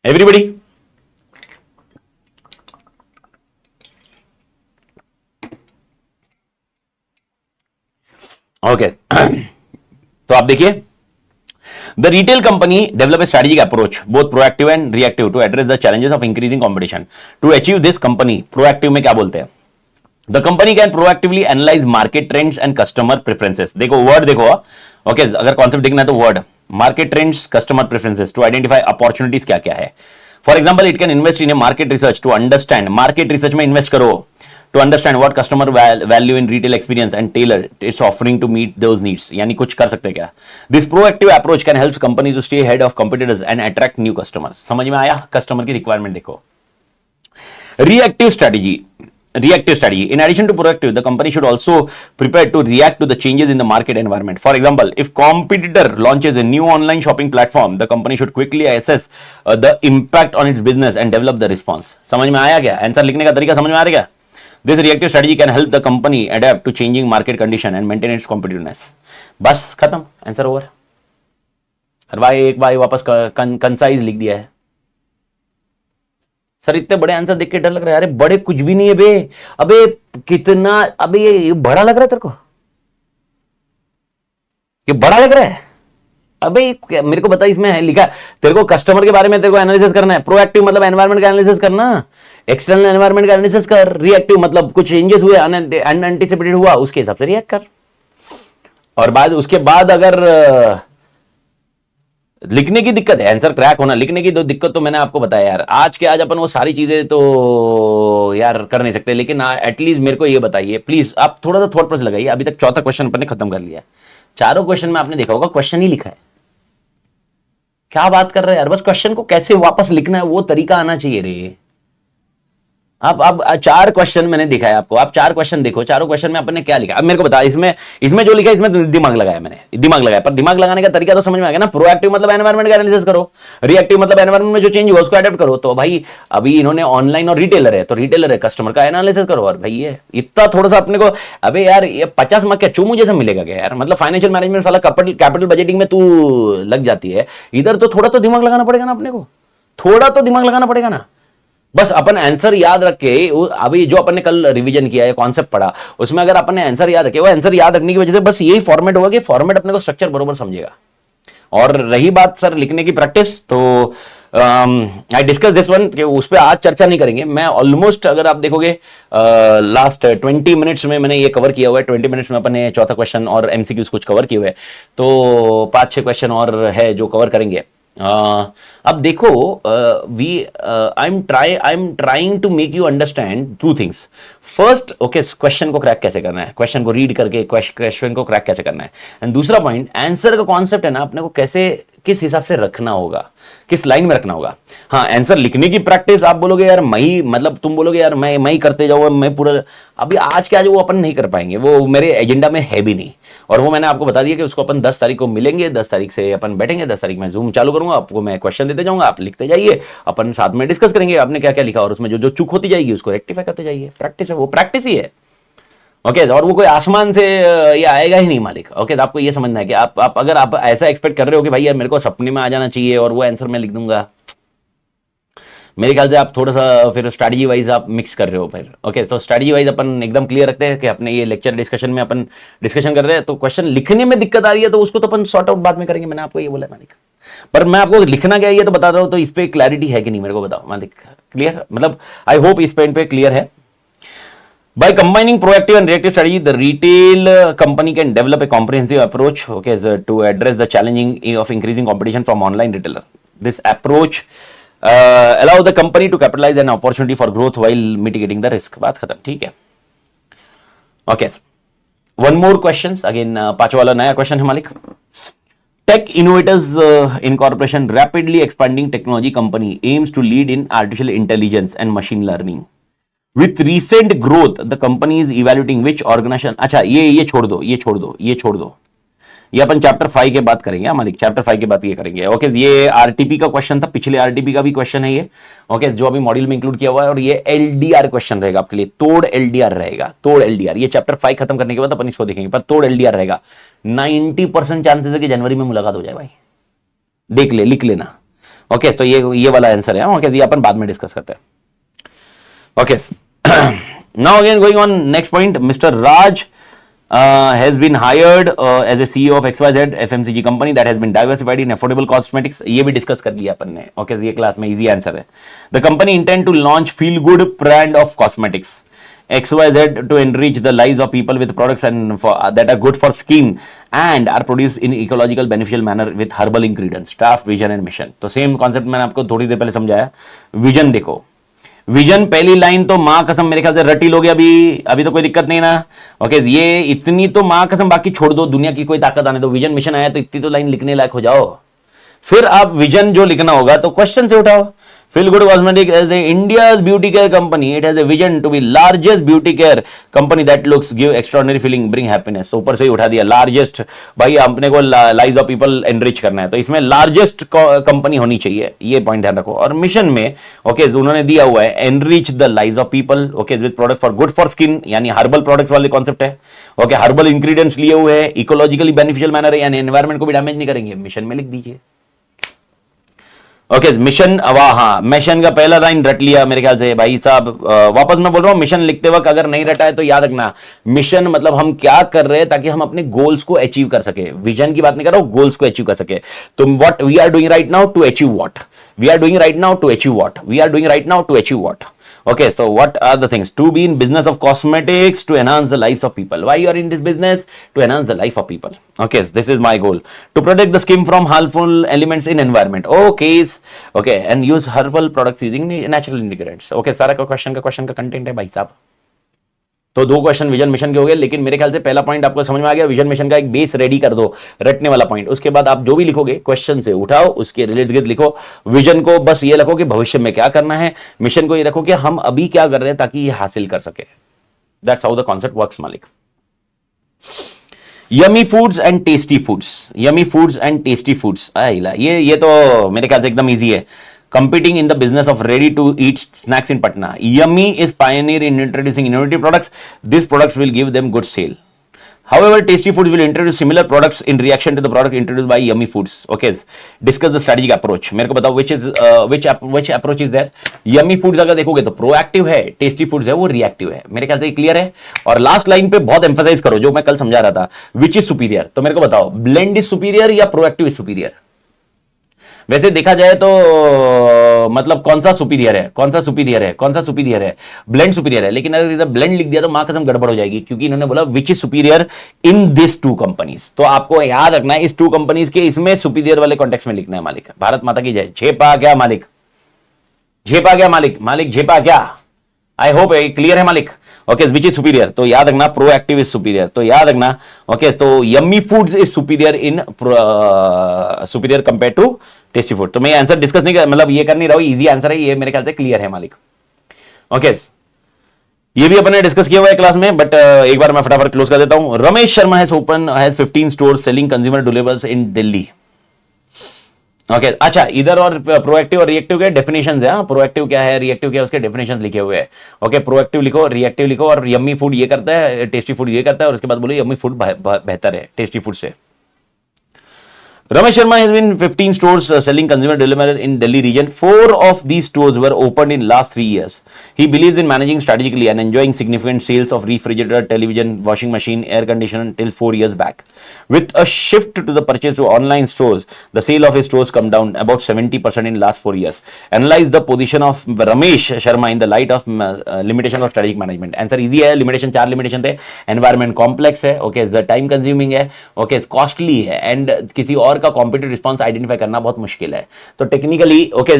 एवरीबॉडी? ओके तो आप देखिए, the retail company develop a strategic approach both proactive and reactive to address the challenges of increasing competition. To achieve this, company proactive में क्या बोलते हैं, the company can proactively analyze market trends and customer preferences. देखो word देखो, okay अगर concept देखना है तो word market trends, customer preferences to identify opportunities क्या क्या है. For example it can invest in a market research to understand, market research में इन्वेस्ट करो to understand what customer value in retail experience and tailor its offering to meet those needs. यानी कुछ कर सकते हैं क्या. This proactive approach can help companies to stay ahead of competitors and attract new customers. समझ में आया, customer की रिक्वायरमेंट देखो. Reactive strategy. In addition to proactive, the company should also prepare to react to the changes in the market environment. For example, if competitor launches a new online shopping platform, the company should quickly assess the impact on its business and develop the response. समझ में आया क्या, answer लिखने का तरीका समझ में आ रहा क्या. This reactive strategy can help the company adapt to changing market condition and maintain its competitiveness. बस खत्म, आंसर ओवर. अरे भाई एक भाई वापस कंसाइज लिख दिया है. सर इतने बड़े आंसर देख के डर लग रहा है. अरे बड़े कुछ भी नहीं है बे. अबे कितना, अबे ये बड़ा लग रहा है तेरे को, ये बड़ा लग रहा है. अबे मेरे को बता, इसमें है लिखा तेरे को कस्टमर के बारे में तेरे को एनालिसिस करना है. प्रोएक्टिव मतलब एनवायरनमेंट का एनालिसिस करना, एक्सटर्नल एनवायरनमेंट का एनालिसिस कर. रिएक्टिव मतलब कुछ चेंजेस हुए, अनएंटिसिपेटेड हुआ, उसके हिसाब से रिएक्ट कर. और बाद उसके बाद अगर लिखने की दिक्कत है, आंसर क्रैक होना, लिखने की तो दिक्कत तो मैंने आपको बताया यार. आज के आज अपन वो सारी चीजें तो यार कर नहीं सकते, लेकिन एटलीस्ट मेरे को ये बताइए प्लीज, आप थोड़ा सा थॉट प्रोसेस लगाइए. अभी तक चौथा क्वेश्चन अपन ने खत्म कर लिया. चारों क्वेश्चन में आपने देखा होगा क्वेश्चन ही लिखा है. क्या बात कर रहे हैं यार, बस क्वेश्चन को कैसे वापस लिखना है वो तरीका आना चाहिए रे. अब चार क्वेश्चन मैंने दिखाया आपको, आप चार क्वेश्चन देखो, चारों क्वेश्चन में आपने क्या लिखा. अब मेरे को बता, इसमें जो लिखा है इसमें दिमाग लगाया मैंने, दिमाग लगाया, पर दिमाग लगाने का तरीका तो समझ में आ गया ना. प्रोएक्टिव मतलब एनवायरनमेंट का एनालिसिस करो, रिएक्टिव मतलब एनवायरनमेंट में जो चेंज हुआ उसको अडॉप्ट करो. तो भाई अभी इन्होंने ऑनलाइन और रिटेलर है, तो रिटेलर है, कस्टमर का एनालिसिस करो. और भाई ये इतना थोड़ा सा अपने को, अबे यार ये 50 मार्क क्या चूमू जैसा मिलेगा क्या यार. मतलब फाइनेंशियल मैनेजमेंट वाला कैपिटल बजटिंग में तू लग जाती है, इधर तो थोड़ा तो दिमाग लगाना पड़ेगा ना अपने को, थोड़ा तो दिमाग लगाना पड़ेगा ना. बस अपन आंसर याद रख के, अभी जो अपन ने कल रिवीजन किया है, कॉन्सेप्ट पढ़ा, उसमें अगर अपन ने आंसर याद रखे, वो आंसर याद रखने की वजह से बस यही फॉर्मेट होगा कि फॉर्मेट अपने को स्ट्रक्चर बरोबर समझेगा. और रही बात सर लिखने की प्रैक्टिस, तो आई डिस्कस दिस वन कि उस पर आज चर्चा नहीं करेंगे. मैं ऑलमोस्ट अगर आप देखोगे लास्ट 20 मिनट्स में मैंने ये कवर किया हुआ है. 20 मिनट्स में अपन ने चौथा क्वेश्चन और एमसीक्यूज कुछ कवर किए हुए, तो 5-6 क्वेश्चन और है जो कवर करेंगे. अब देखो, I am trying to make you understand two things. First, okay, question को क्रैक कैसे करना है, क्वेश्चन को रीड करके क्वेश्चन को क्रैक कैसे करना है. एंड दूसरा पॉइंट, आंसर का कॉन्सेप्ट है ना, अपने को कैसे, किस हिसाब से रखना होगा, किस लाइन में रखना होगा. हाँ, आंसर लिखने की प्रैक्टिस आप बोलोगे यार मैं, मतलब तुम बोलोगे यार मैं ही करते जाओ, मैं पूरा, अभी आज के आज वो अपन नहीं कर पाएंगे, वो मेरे एजेंडा में है भी नहीं. और वो मैंने आपको बता दिया कि उसको अपन 10 तारीख को मिलेंगे, 10 तारीख से अपन बैठेंगे, 10 तारीख में जूम चालू करूंगा, आपको मैं क्वेश्चन देते जाऊंगा, आप लिखते जाइए, अपन साथ में डिस्कस करेंगे आपने क्या क्या लिखा, और उसमें जो जो चूक होती जाएगी उसको रेक्टिफाई करते जाइए. प्रैक्टिस है, वो प्रैक्टिस ही है. ओके, और वो कोई आसमान से ये आएगा ही नहीं मालिक. ओके, तो आपको ये समझना है कि आप अगर आप ऐसा एक्सपेक्ट कर रहे हो कि भाई यार मेरे को सपने में आ जाना चाहिए और वो आंसर मैं लिख दूंगा, मेरे ख्याल से आप थोड़ा सा फिर स्ट्रैटेजी वाइज आप मिक्स कर रहे हो फिर. ओके, तो स्ट्रैटेजी वाइज अपन एकदम क्लियर रखते हैं कि अपने ये लेक्चर डिस्कशन में अपन डिस्कशन कर रहे हैं, तो क्वेश्चन लिखने में दिक्कत आ रही है तो उसको तो अपन सॉर्ट आउट बाद में करेंगे. मैंने आपको ये बोला मालिक, पर मैं आपको लिखना क्या है ये तो बता रहा हूं, तो इस पे क्लैरिटी है कि नहीं मेरे को बताओ मालिक. क्लियर, मतलब आई होप इस पॉइंट पे क्लियर है. By combining proactive and reactive strategy, the retail company can develop a comprehensive approach, okay, so to address the challenging of increasing competition from online retailer. This approach allow the company to capitalize an opportunity for growth while mitigating the risk. बात खत्म, ठीक है. Okay, one more questions again. पांचवा वाला नया question है मालिक. Tech Innovators Incorporation, rapidly expanding technology company, aims to lead in artificial intelligence and machine learning. With recent growth, the company is evaluating which organization. अच्छा, ये छोड़ दो, ये छोड़ दो. ये अपन चैप्टर 5 के बात करेंगे मालिक, चैप्टर 5 के बाद ये करेंगे. ओके, ये आरटीपी का क्वेश्चन था, पिछले आरटीपी का भी क्वेश्चन है ये. ओके, जो अभी मॉड्यूल में इंक्लूड किया हुआ है, और ये एलडीआर क्वेश्चन रहेगा आपके लिए. तोड़ एलडीआर रहेगा, तोड़ एलडीआर. ये चैप्टर 5 खत्म करने के बाद अपन इसको देखेंगे, पर तोड़ एलडीआर रहेगा. 90% चांसेस है कि जनवरी में मुलाकात हो जाए भाई, देख ले, लिख लेना. ओके, तो ये वाला आंसर है. ओके, ये अपन बाद में डिस्कस करते हैं. Okay, now again going on next point, Mr. Raj has been hired as a CEO of XYZ FMCG company that has been diversified in affordable cosmetics. ये भी डिस्कस कर लिया अपन ने. ओके, ये क्लास में इजी आंसर है. The company intend to launch feel good brand of cosmetics XYZ to enrich the lives of people with products and that are good for skin and are produced in ecological beneficial manner with herbal ingredients. Staff, vision and mission. तो same concept मैंने आपको थोड़ी देर पहले समझाया. Vision देखो, vision पहली line तो मां कसम मेरे ख्याल से रटी लोगे अभी तो कोई दिक्कत नहीं ना. ओके, ये इतनी तो मां कसम, बाकी छोड़ दो, दुनिया की कोई ताकत आने दो. विजन मिशन आया तो इतनी तो लाइन लिखने लायक हो जाओ. फिर आप विजन जो लिखना होगा तो क्वेश्चन से उठाओ. Feel Good Cosmetics as a India's beauty care company, it has a vision to be largest beauty care company that looks give extraordinary feeling, bring happiness. तो ऊपर से ही उठा दिया largest. भाई अपने को lives of people enrich करना है तो इसमें largest कंपनी होनी चाहिए, ये पॉइंट ध्यान रखो. और मिशन में ओके उन्होंने दिया हुआ है enrich the lives of people okay with product for good for skin, यानी हर्बल प्रोडक्ट्स वाले कॉन्सेप्ट है. ओके, हर्बल इंग्रेडिएंट्स लिए हुए हैं, इकोलॉजिकली बेनिफिशियल मैनर है, यानी एनवायरमेंट को भी डैमेज नहीं करेंगे. मिशन में लिख दीजिए. Okay, mission. हाँ, मिशन का पहला लाइन रट लिया मेरे ख्याल से भाई साहब. वापस मैं बोल रहा हूं, मिशन लिखते वक्त अगर नहीं रटा है तो याद रखना, मिशन मतलब हम क्या कर रहे हैं ताकि हम अपने गोल्स को अचीव कर सके. विजन की बात नहीं कर रहा हूं, गोल्स को अचीव कर सके. तो what we are doing right now to achieve what, we are doing right now to achieve what, we are doing right now to achieve what. Okay, so what are the things? To be in business of cosmetics to enhance the lives of people. Why you are in this business? To enhance the life of people. Okay, so this is my goal. To protect the skin from harmful elements in environment. Okay, okay, and use herbal products using natural ingredients. Okay, सारा का question का content है भाई साहब. तो दो question vision mission के हो गए, लेकिन मेरे ख्याल से पहला पॉइंट आपको समझ में आ गया. विजन मिशन का एक बेस रेडी कर दो, रटने वाला पॉइंट. उसके बाद आप जो भी लिखोगे क्वेश्चन से उठाओ, उसके रिलेटेड लिखो. विजन को बस ये रखो कि भविष्य में क्या करना है, मिशन को ये रखो कि हम अभी क्या कर रहे हैं ताकि ये हासिल कर सके. That's how the concept works मालिक. Yummy foods and tasty foods, yummy foods and tasty foods, ये तो मेरे ख्याल से एकदम ईजी है. Competing in the business of ready-to-eat snacks in Patna. Yummy is pioneer in introducing innovative products. These products will give them good sale. However, Tasty Foods will introduce similar products in reaction to the product introduced by Yummy Foods. Okay, discuss the strategic approach. मेरे को बताओ which approach is there. Yummy Foods अगर देखोगे तो proactive है, Tasty Foods है वो reactive है. मेरे ख्याल से क्लियर है. और लास्ट लाइन पे बहुत एम्फसाइज करो जो मैं कल समझा रहा था, which is superior. तो मेरे को बताओ blend is superior या proactive is superior. वैसे देखा जाए तो मतलब कौन सा सुपीरियर है, कौन सा सुपीरियर है, कौन सा सुपीरियर है, ब्लेंड सुपीरियर है. लेकिन अगर इधर ब्लेंड लिख दिया तो मां कसम गड़बड़ हो जाएगी, क्योंकि इन्होंने बोला which is superior in this two companies. तो आपको याद रखना है इस टू कंपनीज के इसमें सुपीरियर वाले कॉन्टेक्स्ट में लिखना है. मालिक भारत माता की जय. झेपा क्या मालिक, झेपा क्या मालिक, मालिक झेपा क्या. आई होप क्लियर है मालिक. ओके, विच इज सुपीरियर तो याद रखना प्रोएक्टिव इज सुपीरियर. तो याद रखना ओके, तो yummy foods is superior in superior compare to tasty food. तो मैं आंसर डिस्कस नहीं कर, मतलब ये कर नहीं रहा हूं, इजी आंसर है ये मेरे ख्याल से क्लियर है मालिक. ओके, ये भी अपन ने डिस्कस किया हुआ है क्लास में, बट एक बार मैं फटाफट क्लोज कर देता हूं. Ramesh Sharma has 15 stores selling consumer durables in Delhi. Okay, अच्छा इधर और प्रोएक्टिव और रिएक्टिव के डेफिनेशंस है. प्रोएक्टिव क्या है, रिएक्टिव क्या है, उसके डेफिनेशंस लिखे हुए हैं. ओके, प्रोएक्टिव लिखो, रिएक्टिव लिखो, और यम्मी फूड ये करता है, टेस्टी फूड ये करता है, और उसके बाद बोलो यम्मी फूड बेहतर है टेस्टी फूड से. Ramesh Sharma has been 15 stores selling consumer durables in Delhi region. 4 of these stores were opened in last 3 years. He believes in managing strategically and enjoying significant sales of refrigerator, television, washing machine, air conditioner till 4 years back. With a shift to the purchase to online stores, the sale of his stores come down about 70% in last 4 years. Analyze the position of Ramesh Sharma in the light of limitation of strategic management. Answer easy है. Limitation 4 limitation थे. Environment complex है. Okay, the time consuming है. Okay, costly है. And किसी और का competitive response identify करना बहुत मुश्किल है. तो टेक्निकली ओके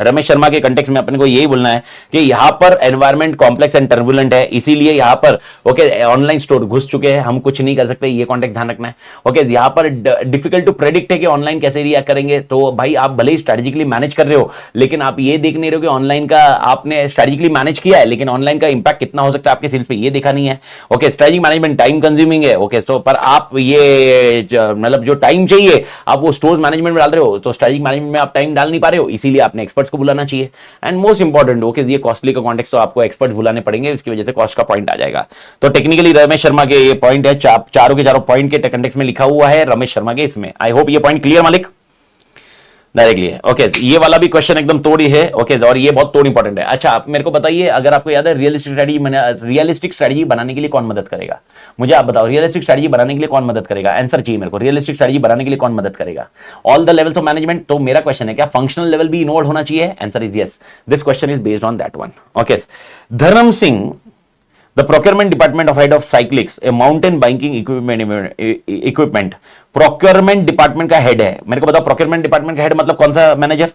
रमेश शर्मा के कंटेक्स्ट में अपने को यही बोलना है कि यहां पर एनवायरनमेंट कॉम्प्लेक्स एंड टर्बुलेंट है, इसीलिए यहां पर ओके ऑनलाइन स्टोर घुस चुके हैं, हम कुछ नहीं कर सकते, ये कॉन्टेक्ट ध्यान रखना है. ओके, यहां पर डिफिकल्ट टू प्रेडिक्ट है कि ऑनलाइन कैसे रिएक्ट करेंगे. तो भाई आप भले ही स्ट्रेटेजिकली मैनेज कर रहे हो, लेकिन आप ये देख नहीं रहे हो कि ऑनलाइन का आपने स्ट्रेटेजिकली मैनेज किया है, लेकिन ऑनलाइन का इंपैक्ट कितना हो सकता है आपके सेल्स पे ये देखा नहीं है. Okay, strategic management time consuming है. ओके, सो पर आप ये मतलब जो टाइम चाहिए आप वो स्टोर्स मैनेजमेंट में डाल रहे हो, तो स्ट्रेटेजिक मैनेजमेंट में आप टाइम डाल नहीं पा रहे हो, इसीलिए आपने एक्सपर्ट्स को बुलाना चाहिए. एंड मोस्ट इंपॉर्टेंट ओके, ये कॉस्टली का कॉन्टेक्स्ट तो आपको एक्सपर्ट्स बुलाने पड़ेंगे, इसकी वजह से कॉस्ट का पॉइंट आ जाएगा. तो टेक्निकली रमेश शर्मा के ये पॉइंट है, चारों के चारों पॉइंट के कंटेक्स्ट में लिखा हुआ है रमेश शर्मा के इसमें. आई होप ये पॉइंट क्लियर मालिक. डायरेक्टली है। ओके, ये वाला भी क्वेश्चन एकदम तोड़ ही है। ओके, और ये बहुत तोड़ इंपॉर्टेंट है। अच्छा, आप मेरे को बताइए, अगर आपको याद है रियलिस्टिक स्ट्रेटजी बनाने के लिए कौन मदद करेगा? मुझे आप बताओ, रियलिस्टिक स्ट्रेटजी बनाने के लिए कौन मदद करेगा? आंसर चाहिए मेरे को, रियलिस्टिक स्ट्रेटजी बनाने के लिए कौन मदद करेगा? All the levels of management. तो मेरा क्वेश्चन है, क्या फंक्शनल लेवल भी इन्वॉल्व होना चाहिए? Answer is yes. This question is based on that one. Okay, धर्म Singh, the procurement department of head of Cyclics, a mountain biking equipment procurement department का head है। मेरे को बताओ, procurement department का हेड मतलब कौन सा manager?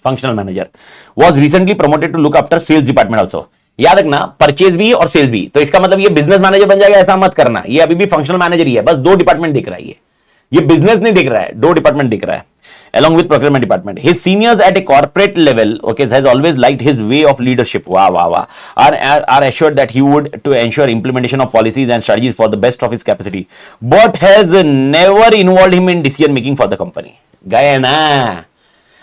Functional manager. was recently promoted to look after sales department also। याद रखना, परचेज भी और सेल्स भी। तो इसका मतलब ये बिजनेस मैनेजर बन जाएगा, ऐसा मत करना। ये अभी भी फंक्शनल मैनेजर ही है, बस दो डिपार्टमेंट दिख रहा है। ये बिजनेस नहीं दिख रहा है, दो डिपार्टमेंट दिख रहा है। Along with procurement department, his seniors at a corporate level, okay, has always liked his way of leadership. Wow. Are assured that he would to ensure implementation of policies and strategies for the best of his capacity, but has never involved him in decision making for the company. गए ना?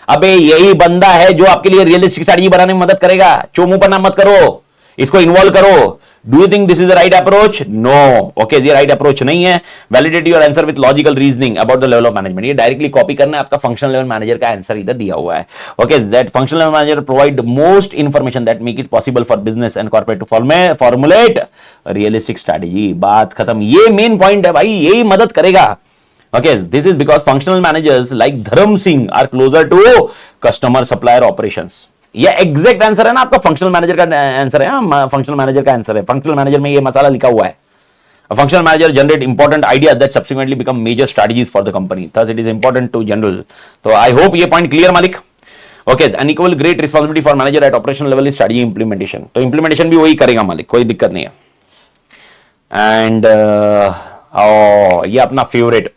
अबे यही बंदा है जो आपके लिए realistic strategy बनाने में मदद करेगा। चोमू पर ना मत करो, इसको इन्वॉल्व करो। Do you think this is the right approach? No. Okay, ये राइट अप्रोच नहीं है। Validate your answer with logical reasoning about the level of management. ये डायरेक्टली कॉपी करना है, आपका फंक्शनल लेवल मैनेजर का आंसर इधर दिया हुआ है। Okay, that functional level manager provide most information that make it possible for business and corporate to formulate realistic strategy. बात खत्म। ये मेन पॉइंट है भाई, यही मदद करेगा। Okay, this is because functional managers like Dharam Singh are closer to customer supplier operations. ये exact answer है ना आपका, फंक्शनल मैनेजर का आंसर है। फंक्शनल मैनेजर का आंसर है। फंक्शनल मैनेजर में ये मसाला लिखा हुआ है। Functional manager generate important ideas that subsequently become major strategies for the company, thus it is important to general. तो आई होप ये पॉइंट क्लियर मालिक। Okay, unequal great responsibility for manager at operational level is strategy implementation. तो implementation भी वही करेगा मालिक, कोई दिक्कत नहीं है। एंड ये अपना फेवरेट,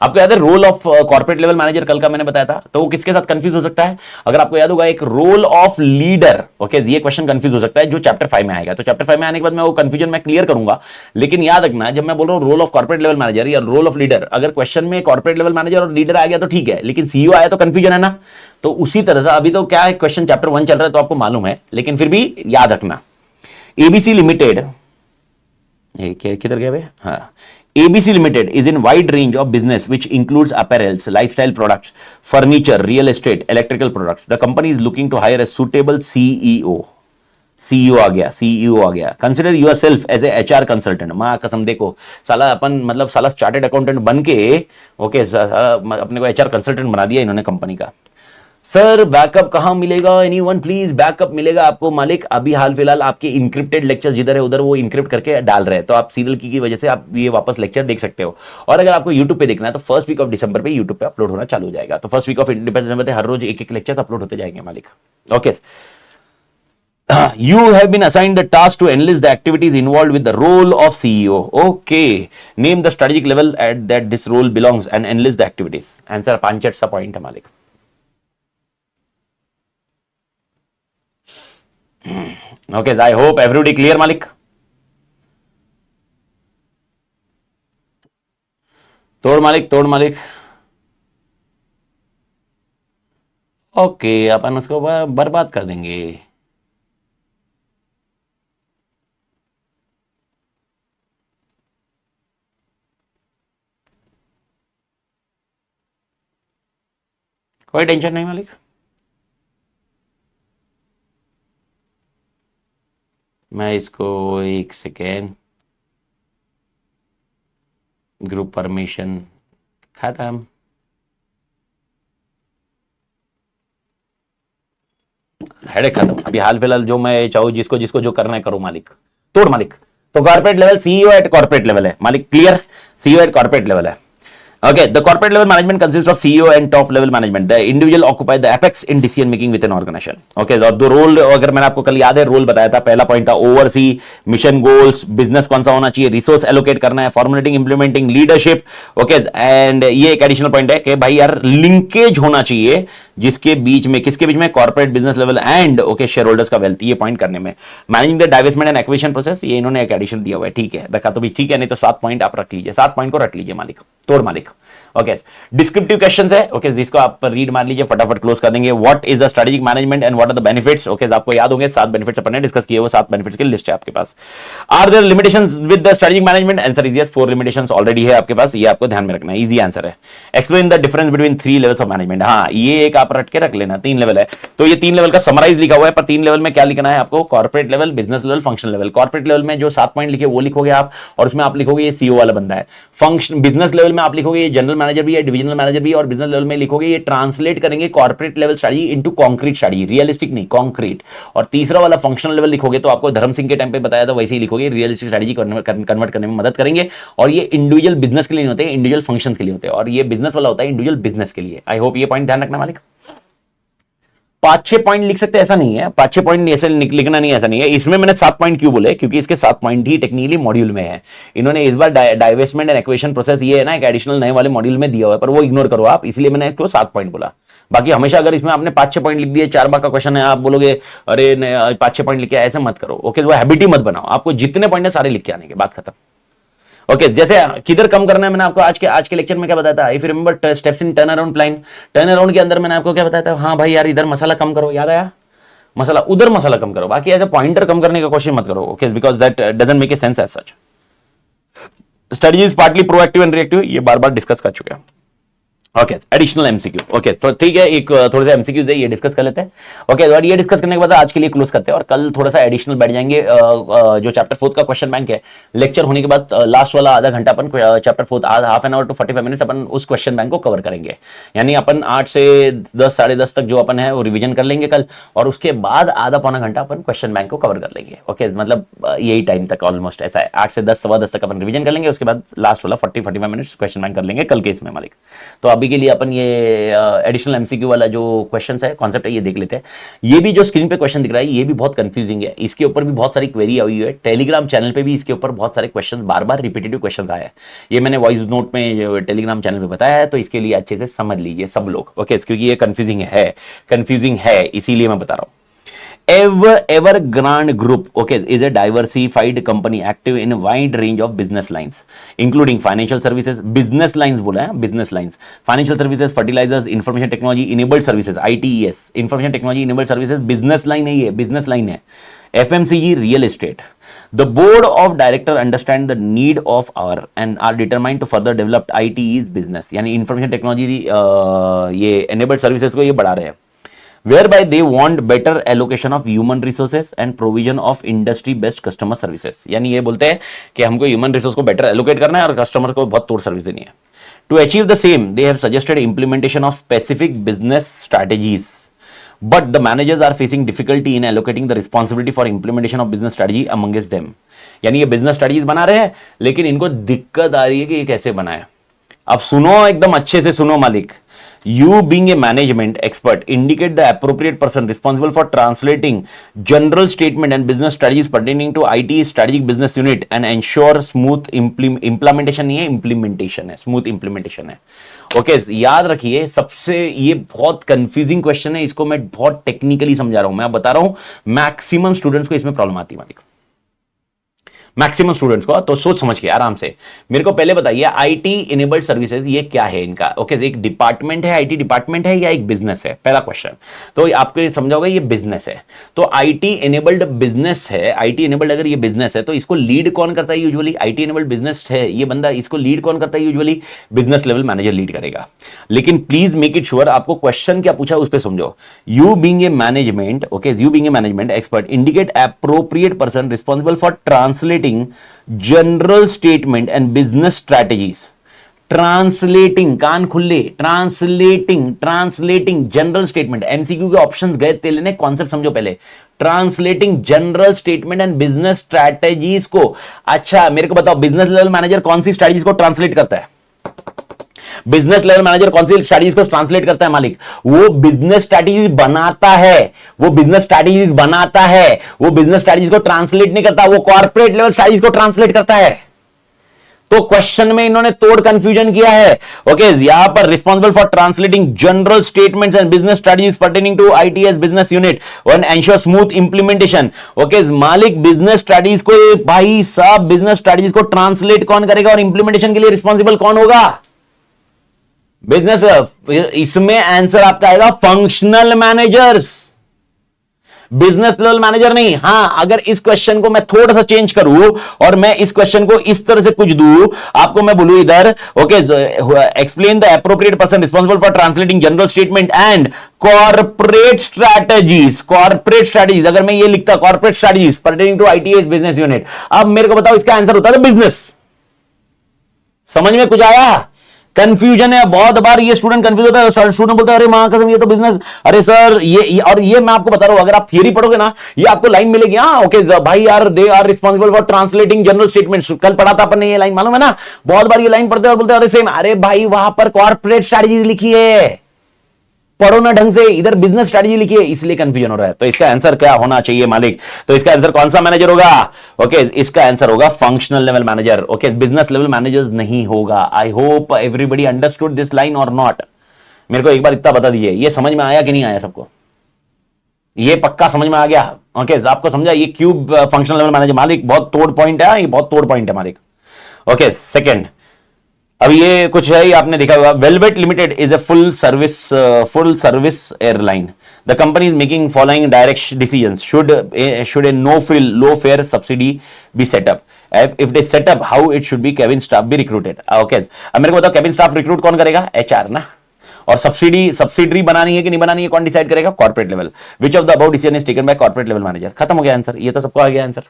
आपको याद है role of corporate level manager, कल का मैंने बताया था। तो वो किसके साथ कंफ्यूज हो सकता है? अगर आपको याद होगा, एक रोल ऑफ लीडर। ओके, ये क्वेश्चन कंफ्यूज हो सकता है जो चैप्टर 5 में आएगा। तो चैप्टर 5 में आने के बाद मैं वो कंफ्यूजन मैं क्लियर करूंगा। लेकिन याद रखना, जब मैं बोल रहा हूं role of corporate level manager या रोल ऑफ लीडर, अगर क्वेश्चन में कॉर्पोरेट लेवल मैनेजर और लीडर आ गया तो ठीक है, लेकिन सीईओ आया तो कंफ्यूजन है ना। तो उसी तरह से अभी तो क्या है, क्वेश्चन चैप्टर 1 चल रहा है तो आपको मालूम है, लेकिन फिर भी याद रखना। एबीसी लिमिटेड, किधर गया भाई? हाँ, ABC Limited is in wide range of business which includes apparels, lifestyle products, furniture, real estate, electrical products. The company is looking to hire a suitable CEO. CEO आ गया, CEO आ गया। Consider yourself as a HR consultant. माँ कसम देखो, साला अपन मतलब साला chartered accountant बन के ओके अपने को HR कंसल्टेंट बना दिया इन्होंने कंपनी का। सर बैकअप कहां मिलेगा? एनीवन प्लीज, बैकअप मिलेगा आपको मालिक। अभी हाल फिलहाल आपके इनक्रिप्टेड लेक्चर्स जिधर है उधर वो इनक्रिप्ट करके डाल रहे हैं, तो आप सीरियल की वजह से आप ये वापस लेक्चर देख सकते हो। और अगर आपको यूट्यूब पे देखना है तो फर्स्ट वीक ऑफ दिसंबर पे यूट्यूब पे अपलोड होना चालू हो जाएगा। तो फर्स्ट वीक ऑफ दिसंबर पे हर रोज एक लेक्चर अपलोड होते जाएंगे मालिक। Okay, you have been assigned the task to enlist the activities involved with the role of CEO. Okay, name the strategic level at that this role belongs and enlist the activities. Answer 5 सा point है मालिक। Okay, I hope everybody clear मालिक। तोड़ मालिक, तोड़ मालिक। Okay, अपन उसको बर्बाद कर देंगे। कोई टेंशन नहीं मालिक। मैं इसको एक सेकेंड, ग्रुप परमिशन खत्म। हेडेक खत्म। अभी हाल फिलहाल जो मैं चाहूँ, जिसको जिसको जो करना है करो मालिक। तोड़ मालिक। तो corporate level CEO at corporate level है मालिक, clear? CEO at corporate level है। Okay, the corporate level management consists of CEO and top level management. The individual occupy the apex in decision making within organization. Okay, और दो role अगर मैंने आपको कल याद है रोल बताया था, पहला पॉइंट था ओवरसी मिशन गोल्स, बिजनेस कौन सा होना चाहिए, रिसोर्स एलोकेट करना है, formulating implementing leadership. Okay, and ये एक एडिशनल पॉइंट है कि भाई यार लिंकेज होना चाहिए जिसके बीच में, किसके बीच में, corporate business level and okay share holders का वेल्थ, ये पॉइंट करने में। Managing the divestment and acquisition process, ये इन्होंने एक एडिशन दिया हुआ है। ठीक है, रखा तो भी ठीक है, नहीं तो 7 पॉइंट आप रख लीजिए, 7 पॉइंट को रख लीजिए मालिक। तोड़ मालिक। ओके, डिस्क्रिप्टिव क्वेश्चंस है, ओके, जिसको आप रीड मार लीजिए, फटाफट क्लोज कर देंगे। What is the strategic management and what are the benefits, okay, आपको याद होंगे 7 बेनिफिट्स अपन ने डिस्कस किए, वो 7 बेनिफिट्स की लिस्ट है आपके पास। Are there limitations with the strategic management, answer is yes, 4 limitations already है आपके पास, ये आपको ध्यान में रखना है, इजी आंसर है। Explain the difference between 3 levels of management, हाँ ये एक आप रट के रख लेना, 3 लेवल है, तो ये 3 लेवल का समराइज लिखा हुआ है, पर 3 लेवल में क्या लिखना है आपको, corporate level, business level, functional level. Corporate level में जो 7 पॉइंट लिखे वो लिखोगे आप, और उसमें आप लिखोगे ये सीईओ वाला बंदा है। फंक्शन बिजनेस लेवल में आप लिखोगे ये जनरल मैनेजर भी है, डिविजनल मैनेजर भी, और बिजनेस लेवल में लिखोगे ये ट्रांसलेट करेंगे corporate level strategy into concrete strategy, realistic नहीं कॉन्क्रीट। और तीसरा वाला फंक्शनल लेवल लिखोगे तो आपको धर्म सिंह के टाइम पे बताया था वैसे ही लिखोगे, रियलिस्टिक स्ट्रेटजी कन्वर्ट करने में मदद करेंगे। और ये इंडिविजुअल बिजनेस के लिए होते हैं, इंडिविजुअल फंक्शन के लिए होते हैं, और ये बिजनेस वाला होता है इंडिविजुअल बिजनेस के लिए। आई होप ये पॉइंट ध्यान रखना मालिक। 5-6 पॉइंट लिख सकते हैं ऐसा नहीं है, 5-6 पॉइंट ऐसे लिखना नहीं, ऐसा नहीं है। इसमें मैंने 7 पॉइंट क्यों बोले, क्योंकि इसके 7 पॉइंट ही टेक्निकली मॉड्यूल में है। इन्होंने इस बार डाइवेस्टमेंट एंड एक्विजिशन प्रोसेस ये है ना, एक एडिशनल नए वाले मॉड्यूल में दिया हुआ है, पर वो इग्नोर करो आप, इसलिए मैंने इसको 7 पॉइंट बोला। बाकी हमेशा अगर इसमें आपने 5-6 पॉइंट लिख दिए, 4 मार्क का क्वेश्चन है, आप बोलोगे अरे 5-6 पॉइंट लिख के, ऐसे मत करो, ओके, वो हैबिट ही मत बनाओ, आपको जितने पॉइंट है सारे लिख के आने के, बात खत्म। ओके, जैसे किधर कम करना है, मैंने आपको आज के लेक्चर में क्या बताया था, if you remember steps in turn around plan, turn around के अंदर मैंने आपको क्या बताया था, हाँ भाई यार इधर मसाला कम करो, याद आया, मसाला उधर मसाला कम करो, बाकी एज अ पॉइंटर कम करने का कोशिश मत करो, okay, because that doesn't make a sense as such. Strategy is partly proactive and reactive, ये बार बार डिस्कस कर चुके हैं। ओके, एडिशनल एमसीक्यू, ओके, तो ठीक है, एक थोड़े से एमसीक्यूज है, ये डिस्कस कर लेते हैं। ओके, और ये डिस्कस करने के बाद आज के लिए क्लोज करते हैं, और कल थोड़ा सा एडिशनल बैठ जाएंगे। जो चैप्टर 4 का क्वेश्चन बैंक है, लेक्चर होने के बाद लास्ट वाला आधा घंटा अपन chapter 4 half an hour to 45 minutes अपन उस क्वेश्चन बैंक को कवर करेंगे। यानी अपन 8 से 10 साढ़े 10 तक जो अपन है वो रिविजन कर लेंगे कल, और उसके बाद आधा पौना घंटा अपन क्वेश्चन बैंक को कवर कर लेंगे। ओके, मतलब यही टाइम तक ऑलमोस्ट ऐसा है, 8 से 10 सवा 10 तक अपन रिविजन कर लेंगे, उसके बाद लास्ट वाला 40-45 मिनट्स क्वेश्चन बैंक कर लेंगे कल के इसमें मालिक। तो अभी के लिए अपन ये एडिशनल एमसीक्यू वाला जो क्वेश्चंस है, कॉन्सेप्ट है, ये देख लेते हैं। ये भी जो स्क्रीन पे क्वेश्चन दिख रहा है, ये भी बहुत कंफ्यूजिंग है, इसके ऊपर भी बहुत सारी क्वेरी आई हुई है, टेलीग्राम चैनल पे भी इसके ऊपर बहुत सारे क्वेश्चन बार बार रिपीटेटिव क्वेश्चन आए हैं। ये मैंने वॉइस नोट में टेलीग्राम चैनल पे बताया है, तो इसके लिए अच्छे से समझ लीजिए सब लोग, ओके, क्योंकि ये कंफ्यूजिंग है, इसीलिए मैं बता रहा हूं। Evergrande Group, okay, is a diversified company active in a wide range of business lines, including financial services, business lines बोला है, business lines, financial services, fertilizers, information technology enabled services, ITES, information technology enabled services, business line है ये, business line है, FMCG, real estate. The board of directors understand the need of our and are determined to further develop ITES business, यानी information technology ये enabled services को ये बढ़ा रहे हैं, whereby they want better allocation of human resources and provision of industry best customer services, यानी ये बोलते हैं कि हमको ह्यूमन रिसोर्स को बेटर एलोकेट करना है और कस्टमर को बहुत तोड़ सर्विस देनी है। To achieve the same, they have suggested implementation of specific business strategies, but the managers are facing difficulty in allocating the responsibility for implementation of business strategy amongst them, यानी ये business strategies बना रहे हैं, लेकिन इनको दिक्कत आ रही है कि ये कैसे बनाए। अब सुनो, एकदम अच्छे से सुनो मालिक। You being a management expert indicate the appropriate person responsible for translating general statement and business strategies pertaining to IT strategic business unit and ensure smooth implementation, नहीं है implementation है, smooth implementation है। ओके, याद रखिए, सबसे ये बहुत confusing question है, इसको मैं बहुत टेक्निकली समझा रहा हूं, मैं बता रहा हूं मैक्सिमम स्टूडेंट्स को इसमें प्रॉब्लम आती है मालिक, मैक्सिमम स्टूडेंट्स को। तो सोच समझ के आराम से मेरे को पहले बताइए, आईटी इनेबल्ड सर्विसेज ये क्या है इनका। ओके, एक डिपार्टमेंट है, आईटी डिपार्टमेंट है या एक बिजनेस है, पहला क्वेश्चन। तो आपको समझाओगे ये बिजनेस है, तो आईटी इनेबल्ड बिजनेस है। आईटी इनेबल्ड अगर ये बिजनेस है तो इसको लीड कौन करता है यूजुअली, आईटी इनेबल्ड बिजनेस है ये बंदा, इसको लीड कौन करता है usually, business level manager lead करेगा। लेकिन प्लीज मेक इट श्योर, आपको क्वेश्चन क्या पूछा उस पर समझो। You being a management, okay, you being a management expert indicate appropriate person responsible for translating general statement and business strategies, translating, कान खुले, ट्रांसलेटिंग जनरल स्टेटमेंट। एमसीक्यू के options गए थे लेने, कॉन्सेप्ट समझो पहले। Translating general statement and business strategies को। अच्छा मेरे को बताओ, बिजनेस लेवल मैनेजर कौन सी स्ट्रैटेजीज को ट्रांसलेट करता है? बिजनेस लेवल मैनेजर कौन सी स्ट्रैटेजीज को ट्रांसलेट करता है मालिक? वो बिजनेस स्ट्रैटेजीज बनाता है, वो बिजनेस स्ट्रैटेजीज बनाता है, वो बिजनेस स्ट्रैटेजीज को ट्रांसलेट नहीं करता, वो कॉर्पोरेट लेवल स्ट्रैटेजीज को ट्रांसलेट करता है। तो क्वेश्चन में इन्होंने तोड़ कंफ्यूजन किया है। ओके, यहां पर responsible for translating general statements and business strategies pertaining to ITS business unit and ensure smooth implementation. Okay मालिक, बिजनेस स्ट्रैटेजीज को, भाई साहब बिजनेस स्ट्रैटेजीज को ट्रांसलेट कौन करेगा और इंप्लीमेंटेशन के लिए रिस्पॉन्सिबल कौन होगा? बिजनेस, इसमें आंसर आपका आएगा functional managers, business level manager नहीं। हां, अगर इस क्वेश्चन को मैं थोड़ा सा चेंज करूं और मैं इस क्वेश्चन को इस तरह से कुछ दूं, आपको मैं बोलूं इधर, okay, explain the appropriate person responsible for translating general statement and corporate strategies, corporate strategies, अगर मैं ये लिखता corporate strategies pertaining to ITS business unit, अब मेरे को बताओ इसका आंसर होता है बिजनेस। समझ में कुछ आया? कंफ्यूजन है, बहुत बार ये स्टूडेंट कंफ्यूज होता है, स्टूडेंट बोलता है अरे मां कसम ये तो बिजनेस, अरे सर ये और ये मैं आपको बता रहा हूं, अगर आप थियरी पढ़ोगे ना, ये आपको लाइन मिलेगी, हाँ ओके भाई यार, they are responsible for translating general statements, कल पढ़ा था अपन ने ये लाइन, मालूम है ना, बहुत बार ये लाइन पढ़ते हैं और बोलते हैं अरे सेम, अरे भाई वहां पर कॉर्पोरेट स्ट्रैटेजी लिखी है, पढ़ो ना ढंग से, इधर बिजनेस स्ट्रैटेजी लिखी है, इसलिए कंफ्यूजन हो रहा है। तो इसका आंसर क्या होना चाहिए मालिक? तो इसका आंसर कौन सा मैनेजर होगा? ओके, इसका आंसर होगा functional level manager. Okay, business level managers नहीं होगा। आई hope everybody understood this line और नॉट। मेरे को एक बार इतना बता दीजिए, ये समझ में आया कि नहीं आया सबको? ये पक्का समझ में आ गया? ओके, आपको समझा ये क्यूब फंक्शनल लेवल मैनेजर मालिक बहुत तोड़ पॉइंट है, ये बहुत तोड़ पॉइंट है मालिक। ओके, सेकेंड, अब ये कुछ है, ये आपने देखा होगा, Velvet Limited is a full service airline, the company is making following direct decisions, should a no frill low fare subsidy be set up, if they set up how it should be, cabin staff be recruited. Okay, अब मेरे को बताओ cabin staff recruit कौन करेगा? HR ना। और subsidy बनानी है कि नहीं बनानी है कौन डिसाइड करेगा? Corporate level. Which of the above decision is taken by corporate level manager. खत्म हो गया आंसर, ये तो सबको आ गया आंसर।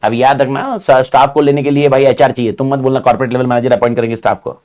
अब याद रखना, स्टाफ को लेने के लिए भाई एचआर चाहिए, तुम मत बोलना कॉर्पोरेट लेवल मैनेजर अपॉइंट करेंगे स्टाफ को।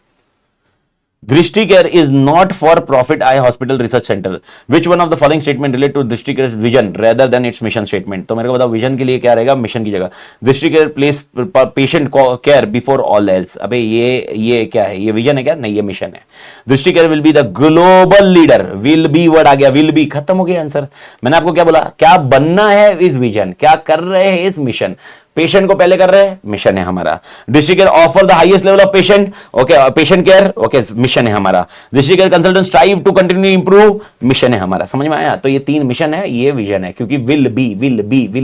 Drishti care is not for profit eye hospital research centre, which one of the following statement relate to Drishti care vision rather than its mission statement. तो मेरे को बताओ विजन के लिए क्या रहेगा, मिशन की जगह। दृष्टि care place patient care before all else, अबे ये क्या है? ये विजन है क्या? नहीं, ये मिशन है। Drishti care will be the global leader, will be word आ गया, विल बी, खत्म हो गया आंसर। मैंने आपको क्या बोला? क्या बनना है इस विजन, क्या कर रहे हैं इस मिशन। पेशेंट को पहले कर रहे हैं, मिशन है हमारा। District Care offer the highest level of patient, okay, patient care, okay, mission है हमारा। District Care consultant strive to continue improve, mission है हमारा। समझ में आया? तो ये 3 मिशन है, ये विजन है, क्योंकि विल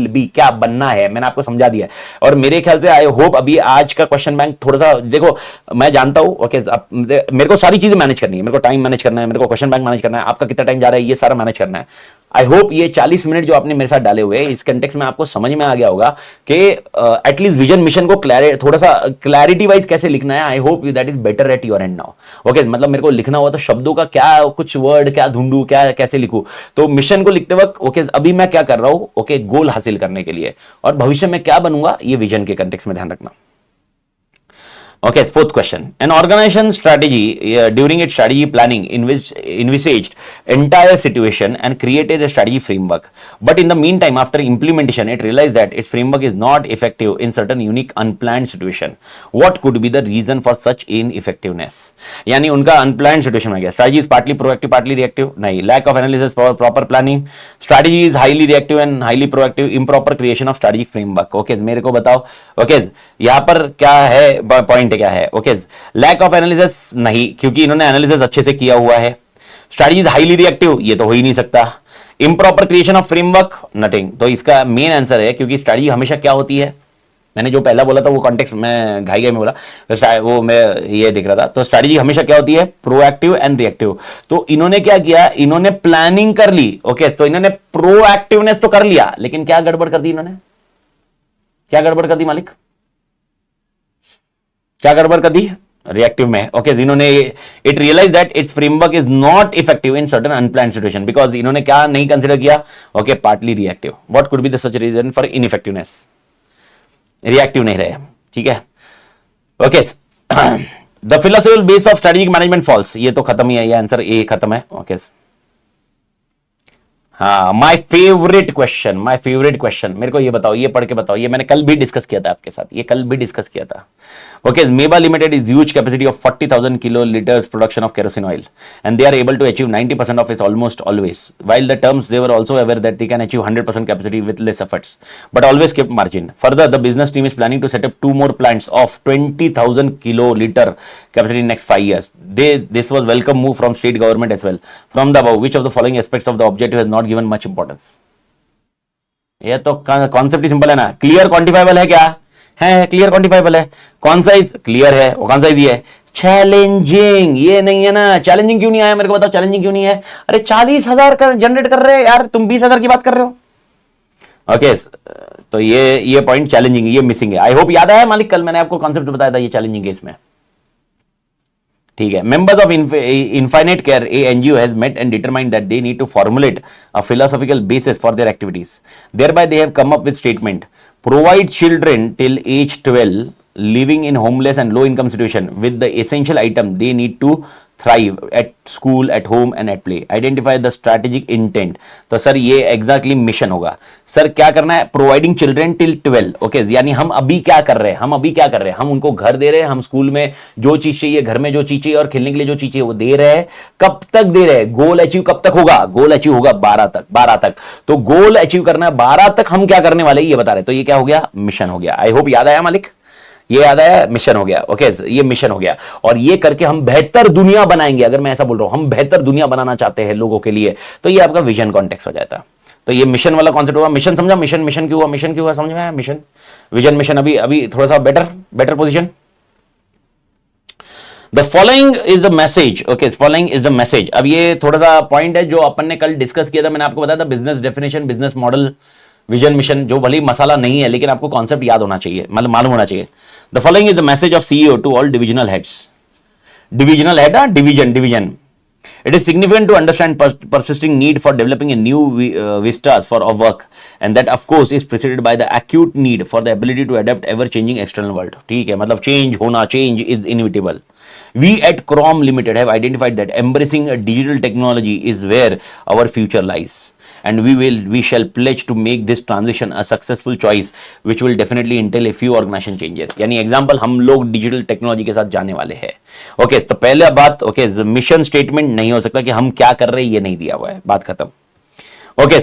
बी क्या बनना है मैंने आपको समझा दिया। और मेरे ख्याल से आई होप अभी आज का क्वेश्चन बैंक थोड़ा सा देखो, मैं जानता हूं, ओके, मेरे को सारी चीजें मैनेज करनी है, मेरे को टाइम मैनेज करना है, मेरे को क्वेश्चन बैंक मैनेज करना है, आपका कितना टाइम जा रहा है ये सारा मैनेज करना है। आई होप ये 40 मिनट जो आपने मेरे साथ डाले हुए हैं इस कंटेक्स्ट में आपको समझ में आ गया होगा कि एटलीस्ट विजन मिशन को थोड़ा सा क्लैरिटी वाइज कैसे लिखना है। I hope that is better at your and now. Okay, मतलब मेरे को लिखना हुआ तो शब्दों का क्या, कुछ वर्ड क्या ढूंढूं, क्या कैसे लिखूं। तो मिशन को लिखते वक्त ओके, अभी मैं क्या कर रहा हूं, ओके, गोल हासिल करने के लिए, और भविष्य में क्या बनूंगा ये विजन के कंटेक्स्ट में ध्यान रखना। Okay, fourth question. An organization strategy during its strategy planning envisaged entire situation and created a strategy framework. But in the meantime, after implementation, it realized that its framework is not effective in certain unique unplanned situation. What could be the reason for such ineffectiveness? यानी उनका unplanned situation में गया। Strategy is partly proactive partly reactive, नहीं। Lack of analysis for proper planning, strategy is highly reactive and highly proactive, improper creation of strategic framework. Okay, मेरे को बताओ, okay, यहां पर क्या है पॉइंट, क्या है? ओके, लैक ऑफ एनालिसिस नहीं, क्योंकि इन्होंने एनालिसिस अच्छे से किया हुआ है। स्ट्रैटेजी इज हाईली रिएक्टिव, ये तो हो ही नहीं सकता। Improper creation of framework, nothing. तो इसका मेन आंसर है, क्योंकि स्ट्रैटेजी हमेशा क्या होती है, मैंने जो पहला बोला था वो कॉन्टेक्स्ट में घाई में बोला, तो वो मैं ये देख रहा था। तो स्ट्रैटेजी हमेशा क्या होती है, प्रोएक्टिव एंड रिएक्टिव। तो इन्होंने क्या किया, इन्होंने प्लानिंग कर ली, ओके, तो इन्होंने प्रोएक्टिवनेस तो कर लिया, लेकिन क्या गड़बड़ कर दी इन्होंने, क्या गड़बड़ कर दी मालिक, क्या गड़बड़ कर दी रिएक्टिव में। ओके, इन्होंने it realize that it's framework is not effective in certain unplanned situation, because इन्होंने क्या नहीं कंसिडर किया, okay, partly reactive. What could be the such reason for ineffectiveness, reactive नहीं रहे, ठीक है। Okay, the philosophical base of strategic management falls, ये तो खत्म ही है, ये आंसर ए खत्म है। ओके, हाँ, माय फेवरेट क्वेश्चन, मेरे को ये बताओ, ये पढ़ के बताओ, ये मैंने कल भी डिस्कस किया था आपके साथ, ये कल भी डिस्कस किया था। Okay, Meba Limited is huge capacity of 40,000 kiloliters production of kerosene oil, and they are able to achieve 90% of its almost always. While the terms, they were also aware that they can achieve 100% capacity with less efforts, but always kept margin. Further, the business team is planning to set up 2 more plants of 20,000 kiloliter capacity in next 5 years. This was welcome move from state government as well. From the above, which of the following aspects of the objective has not given much importance? ये तो concept ही simple है ना, clear quantifiable है क्या? है clear quantifiable है। कौन सा इज क्लियर है, वो कौन सा इज ये है, चैलेंजिंग, ये नहीं है ना। चैलेंजिंग क्यों नहीं आया मेरे को बताओ, चैलेंजिंग क्यों नहीं है? अरे 40,000 का जनरेट कर रहे हैं यार, तुम 20,000 की बात कर रहे हो। ओके तो ये पॉइंट चैलेंजिंग, ये मिसिंग है। आई होप याद आया मालिक, कल मैंने आपको कॉन्सेप्ट बताया था ये चैलेंजिंग है इसमें, ठीक है। Members of Infinite Care a NGO has met and determined that they need to formulate a philosophical basis for their activities. Thereby they have come up with statement: provide children till age 12 living in homeless and low income situation with the essential item they need to thrive at school, at home and at play. Identify the strategic intent. तो sir ये exactly mission होगा। Sir क्या करना है? Providing children till 12, okay, यानी हम अभी क्या कर रहे हैं, हम उनको घर दे रहे हैं, हम स्कूल में जो चीज चाहिए, घर में जो चीज चाहिए और खेलने के लिए जो चीज चाहिए वो दे रहे हैं। कब तक दे रहे हैं? गोल अचीव कब तक होगा? गोल अचीव होगा 12 तक। तो गोल अचीव करना है 12 तक, हम क्या करने वाले ये बता रहे। तो ये क्या हो गया? मिशन हो गया। आई होप याद आया मालिक, ये याद आया, मिशन हो गया। ओके ये मिशन हो गया, और ये करके हम बेहतर दुनिया बनाएंगे। अगर मैं ऐसा बोल रहा हूं, हम बेहतर दुनिया बनाना चाहते हैं लोगों के लिए, तो ये आपका विजन कॉन्टेक्स्ट हो जाता है। तो ये मिशन वाला कॉन्सेप्ट हुआ। मिशन समझा? मिशन क्यों हुआ समझ में आया? Mission, vision, mission. अभी थोड़ा सा better position. The following is the message, okay, following is the message. अब ये थोड़ा सा पॉइंट है जो अपन ने कल डिस्कस किया था। मैंने आपको बताया था business definition, business model, vision, mission, जो भले मसाला नहीं है लेकिन आपको कॉन्सेप्ट याद होना चाहिए, मतलब मालूम होना चाहिए। The following is the message of CEO to all divisional heads. Divisional head, division. It is significant to understand persisting need for developing a new vistas for our work, and that of course is preceded by the acute need for the ability to adapt ever changing external world. ठीक है, मतलब change is inevitable. We at Chrome Limited have identified that embracing a digital technology is where our future lies, and we shall pledge to make this transition a successful choice, which will definitely entail a few organization changes. यानी example, हम लोग digital technology के साथ जाने वाले हैं। Okay तो पहले बात, ओके, मिशन स्टेटमेंट नहीं हो सकता कि हम क्या कर रहे हैं ये नहीं दिया हुआ है, बात खत्म। Okay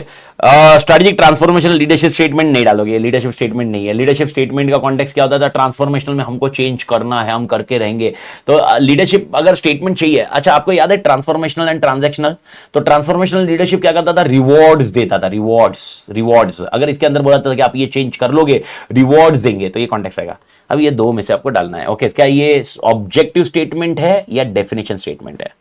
strategic transformational leadership statement नहीं डालोगे, लीडरशिप स्टेटमेंट नहीं है। लीडरशिप स्टेटमेंट का कॉन्टेक्स्ट क्या होता था? ट्रांसफॉर्मेशनल में हमको चेंज करना है, हम करके रहेंगे। तो लीडरशिप अगर स्टेटमेंट चाहिए, अच्छा आपको याद है ट्रांसफॉर्मेशनल एंड ट्रांजैक्शनल? तो ट्रांसफॉर्मेशनल लीडरशिप क्या करता था? रिवॉर्ड्स देता था, रिवॉर्ड्स। अगर इसके अंदर बोला था कि आप ये चेंज कर लोगे, रिवॉर्ड्स देंगे, तो ये कॉन्टेक्स्ट आएगा। अब ये दो में से आपको डालना है। ओके क्या ये ऑब्जेक्टिव स्टेटमेंट है या डेफिनेशन स्टेटमेंट है?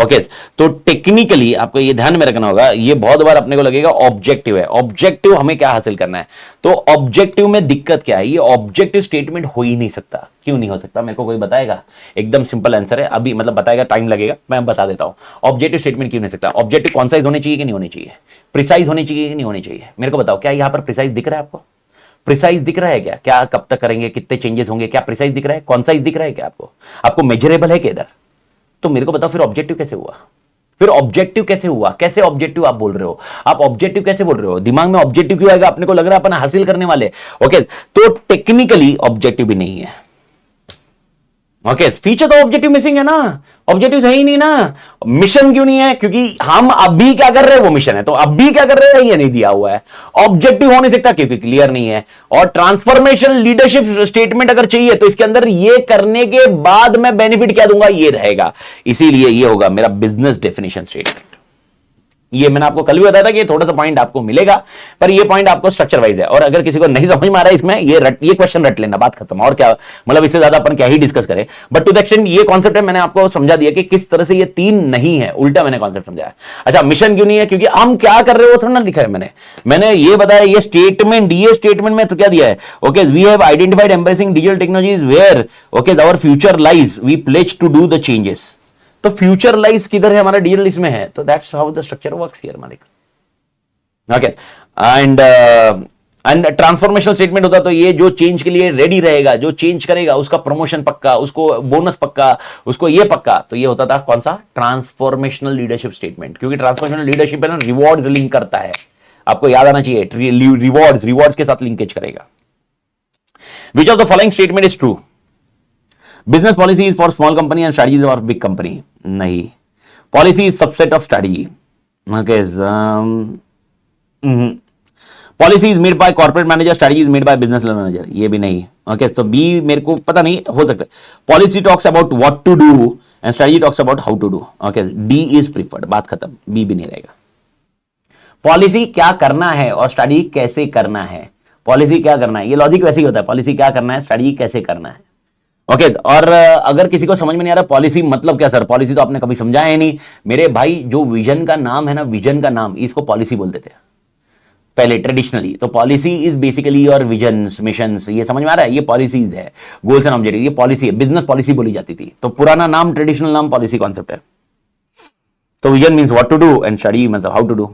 ओके तो टेक्निकली आपको ये ध्यान में रखना होगा, ये बहुत बार अपने को लगेगा ऑब्जेक्टिव है। ऑब्जेक्टिव हमें क्या हासिल करना है? तो ऑब्जेक्टिव में दिक्कत क्या है? ये ऑब्जेक्टिव स्टेटमेंट हो ही नहीं सकता। क्यों नहीं हो सकता? मेरे को कोई बताएगा? एकदम सिंपल आंसर है, अभी मतलब बताएगा, टाइम लगेगा, मैं बता देता हूं। ऑब्जेक्टिव स्टेटमेंट क्यों नहीं सकता? ऑब्जेक्टिव कॉन्साइज होने चाहिए कि नहीं होने चाहिए? प्रिसाइज होने चाहिए कि नहीं होने चाहिए? मेरे को बताओ, क्या यहां पर प्रिसाइज दिख रहा है आपको? प्रिसाइज दिख रहा है क्या? क्या कब तक करेंगे, कितने चेंजेस होंगे, क्या प्रिसाइज दिख रहा है? कॉन्साइज दिख रहा है क्या आपको मेजरेबल है क्या इधर? तो मेरे को बताओ फिर ऑब्जेक्टिव कैसे हुआ? कैसे ऑब्जेक्टिव आप बोल रहे हो? आप ऑब्जेक्टिव कैसे बोल रहे हो? दिमाग में ऑब्जेक्टिव क्यों आएगा? अपने को लग रहा है अपन हासिल करने वाले। ओके तो टेक्निकली ऑब्जेक्टिव भी नहीं है। ओके फीचर तो ऑब्जेक्टिव मिसिंग है ना, ऑब्जेक्टिव है ही नहीं ना। मिशन क्यों नहीं है? क्योंकि हम अभी क्या कर रहे हैं वो मिशन है, तो अभी क्या कर रहे हैं ये नहीं दिया हुआ है। ऑब्जेक्टिव हो नहीं सकता क्योंकि क्लियर नहीं है। और ट्रांसफॉर्मेशन लीडरशिप स्टेटमेंट अगर चाहिए तो इसके अंदर ये करने के बाद मैं बेनिफिट क्या दूंगा ये रहेगा, इसीलिए ये होगा मेरा बिजनेस डेफिनेशन स्टेटमेंट। ये मैंने आपको कल भी बताया था कि थोड़ा सा पॉइंट आपको मिलेगा, पर ये पॉइंट आपको स्ट्रक्चर वाइज है। और अगर किसी को नहीं समझ में आ रहा है इसमें, ये क्वेश्चन रट लेना, बात खत्म। और क्या मतलब, इससे ज्यादा अपन क्या ही डिस्कस करें। बट टू द एक्सटेंट ये कॉन्सेप्ट है, मैंने आपको समझा दिया कि किस तरह से ये तीन नहीं है, उल्टा मैंने कॉन्सेप्ट समझाया। अच्छा मिशन क्यों नहीं है? क्योंकि हम क्या कर रहे हो थोड़ा ना लिखा है मैंने ये बताया। ये स्टेटमेंट में तो क्या दिया है? Okay we have identified embracing digital technologies where okay our future lies, we pledge to do the changes. तो फ्यूचर लाइज किधर है? हमारा डिजिटल इसमें है। तो that's how the structure works here मालिक। ओके एंड ट्रांसफॉर्मेशनल स्टेटमेंट होता तो ये जो चेंज के लिए रेडी रहेगा, जो चेंज करेगा उसका प्रमोशन पक्का, उसको बोनस पक्का, उसको ये पक्का। तो ये होता था कौन सा? Transformational leadership statement. क्योंकि ट्रांसफॉर्मेशनल लीडरशिप है ना, रिवॉर्ड्स लिंक करता है, आपको याद आना चाहिए। रिवॉर्ड्स के साथ लिंकेज करेगा। Which of the following statement is true? Business policy is for small company and strategies for big company. नहीं, policy is subset of strategy. Okay policy is made by corporate manager, strategy is made by business manager. ये भी नहीं। Okay तो B मेरे को पता नहीं, हो सकता है। Policy talks about what to do and strategy talks about how to do. Okay D is preferred, बात खत्म, बी भी नहीं रहेगा। पॉलिसी क्या करना है और स्ट्रेटजी कैसे करना है। पॉलिसी क्या करना है, ये लॉजिक वैसे ही होता है। पॉलिसी क्या करना है, स्ट्रेटजी कैसे करना है। ओके और अगर किसी को समझ में नहीं आ रहा पॉलिसी मतलब क्या सर, पॉलिसी तो आपने कभी समझाया ही नहीं मेरे भाई। जो विजन का नाम है ना, विजन का नाम, इसको पॉलिसी बोलते थे पहले ट्रेडिशनली। तो policy is basically your visions missions, ये समझ में आ रहा है, ये पॉलिसीज है, गोल्स एंड ऑब्जेक्टिव, ये पॉलिसी है, बिजनेस पॉलिसी बोली जाती थी। तो पुराना नाम, ट्रेडिशनल नाम पॉलिसी कॉन्सेप्ट है। तो vision means what to do and study मतलब how to do.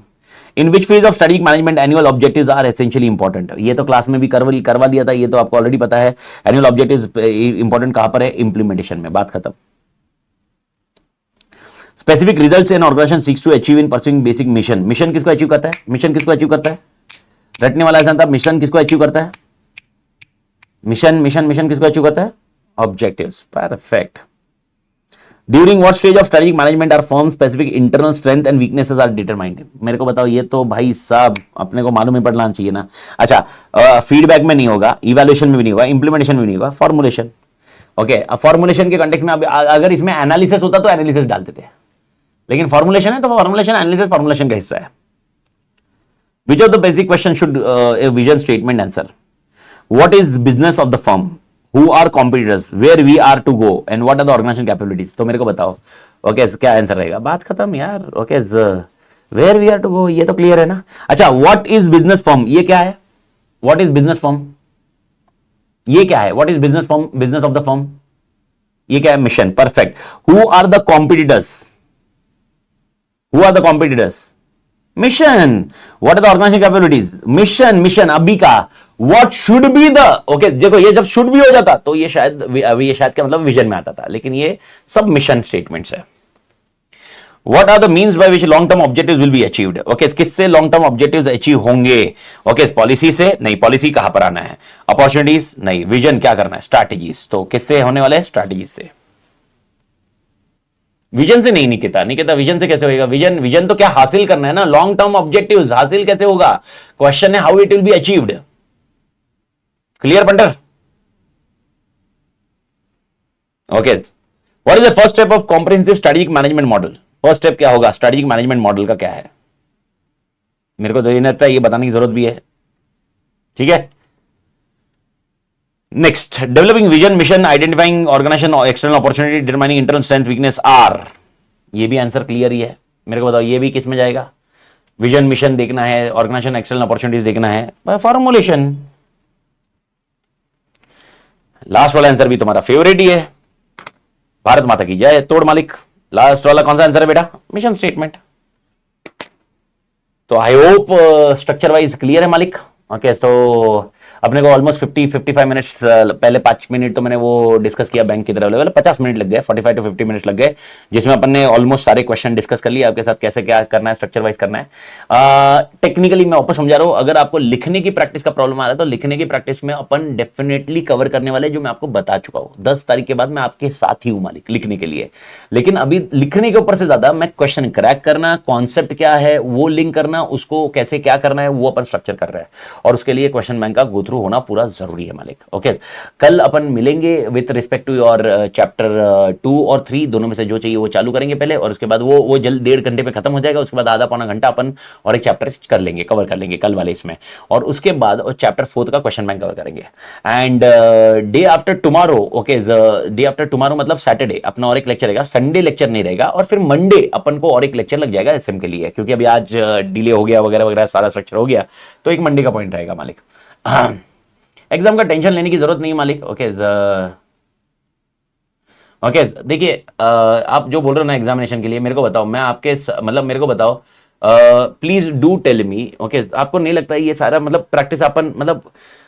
In which phase of study management annual objectives are essentially important. ये तो क्लास में भी करवा दिया था, ये तो आपको ऑलरेडी पता है। एनुअल ऑब्जेक्टिव्स इंपॉर्टेंट कहां पर है, इंप्लीमेंटेशन में, बात खत्म। Specific results an organization seeks to achieve in pursuing basic mission. Mission किसको अचीव करता है, मिशन किसको अचीव करता है, रटने वाला ऐसा था, मिशन किसको अचीव करता है, मिशन मिशन मिशन किसको अचीव करता है, objectives. Perfect. During what stage of strategic management are firm specific internal strength and weaknesses are determined. मेरे को बताओ, ये तो भाई साहब अपने को मालूम ही पड़ना चाहिए ना। अच्छा, फीडबैक में नहीं होगा, इवैल्यूएशन में भी नहीं होगा, इंप्लीमेंटेशन में भी नहीं होगा, फॉर्मुलेशन। ओके, फॉर्मुलेशन के कंटेक्स्ट में अगर इसमें एनालिसिस होता तो एनालिसिस डाल देते हैं, लेकिन फॉर्मुलेशन है तो फॉर्मुलेशन, एनालिसिस फॉर्मुलेशन का हिस्सा है। Which of the basic questions should a vision statement answer? What is business of the firm? Who are competitors? Where we are to go? And what are the organization capabilities? तो मेरे को बताओ, okay क्या answer रहेगा, बात खत्म यार। Okay, where we are to go, ये तो क्लियर है ना। अच्छा, व्हाट इज बिजनेस फर्म, ये क्या है, व्हाट इज बिजनेस फर्म, ये क्या है, what is business firm, business of the firm, ये क्या है, mission. Perfect. Who are the competitors, who are the competitors, mission. What are the organization capabilities, mission mission अभी का। What should be the, okay देखो ये जब should भी हो जाता तो ये शायद क्या मतलब विजन में आता था, लेकिन ये सब मिशन स्टेटमेंट्स है। What are the means by which long term objectives will be achieved. Okay, किससे लॉन्ग टर्म ऑब्जेक्टिव्स अचीव होंगे, ओके पॉलिसी से नहीं, पॉलिसी कहां पर आना है, अपॉर्चुनिटीज नहीं, विजन क्या करना है, स्ट्रैटेजीज। तो किससे होने वाले हैं, स्ट्रैटेजीज से, विजन से नहीं। निकिता निकिता विजन से कैसे होगा, विजन विजन तो क्या हासिल करना है ना, लॉन्ग टर्म ऑब्जेक्टिव्स हासिल कैसे होगा, क्वेश्चन है how it will be achieved. Clear punter. Okay, what is the first step of comprehensive strategic management model. First step क्या होगा, स्ट्रेटेजिक मैनेजमेंट मॉडल का क्या है, मेरे को तो ये लगता है ये बताने की जरूरत भी है, ठीक है। Next, developing vision mission, identifying organization external opportunity, determining internal strength weakness are. ये भी आंसर क्लियर ही है, मेरे को बताओ ये भी किस में जाएगा, विजन मिशन देखना है, ऑर्गेनाइजेशन एक्सटर्नल अपॉर्चुनिटीज देखना है, फॉर्मुलेशन। लास्ट वाला आंसर भी तुम्हारा फेवरेट ही है, भारत माता की जय, तोड़ मालिक। लास्ट वाला कौन सा आंसर है बेटा, मिशन स्टेटमेंट। तो I hope structure wise clear है मालिक। ओके, तो अपने को ऑलमोस्ट 55 मिनट्स, पहले 5 मिनट तो मैंने वो डिस्कस किया बैंक की तरफ, 50 मिनट लग गए, 45 टू 50 मिनट्स लग गए, जिसमें अपन ने ऑलमोस्ट सारे क्वेश्चन डिस्कस कर लिए आपके साथ, कैसे क्या करना है, स्ट्रक्चर वाइज करना है। टेक्निकली मैं वापस समझा रहा हूं, अगर आपको लिखने की प्रैक्टिस का प्रॉब्लम आ रहा है तो लिखने की प्रैक्टिस में अपन डेफिनेटली कवर करने वाले, जो मैं आपको बता चुका हूं। 10 तारीख के बाद मैं आपके साथ ही हूं मालिक लिखने के लिए, लेकिन अभी लिखने के ऊपर से ज्यादा मैं क्वेश्चन क्रैक करना, कॉन्सेप्ट क्या है वो लिंक करना, उसको कैसे क्या करना है वो अपन स्ट्रक्चर कर रहे हैं, और उसके लिए क्वेश्चन बैंक का गो थ्रू होना पूरा जरूरी है मालिक। ओके, कल अपन मिलेंगे with respect to your chapter 2 और 3, दोनों में से जो चाहिए वो चालू करेंगे पहले, और उसके बाद वो जल्द 1.5 घंटे पे खत्म हो जाएगा। उसके बाद आधा पौना घंटा अपन और एक चैप्टर कर लेंगे, कवर कर लेंगे कल वाले इसमें, और उसके बाद चैप्टर 4 का क्वेश्चन बैंक कवर करेंगे। And day after tomorrow, okay day after tomorrow मतलब सैटरडे अपना और एक लेक्चर रहेगा, संडे लेक्चर नहीं रहेगा, और फिर मंडे अपन को और एक लेक्चर लग जाएगा एसएम के लिए, क्योंकि अभी आज डिले हो गया वगैरह वगैरह, सारा स्ट्रक्चर हो गया, तो एक मंडे का पॉइंट रहेगा मालिक। एग्जाम का टेंशन लेने की जरूरत नहीं मालिक। ओके ओके, देखिए आप जो बोल रहे हो ना एग्जामिनेशन के लिए, मेरे को बताओ, मैं आपके मतलब मेरे को बताओ, please do tell me. Okay, आपको नहीं लगता ये सारा मतलब प्रैक्टिस अपन, मतलब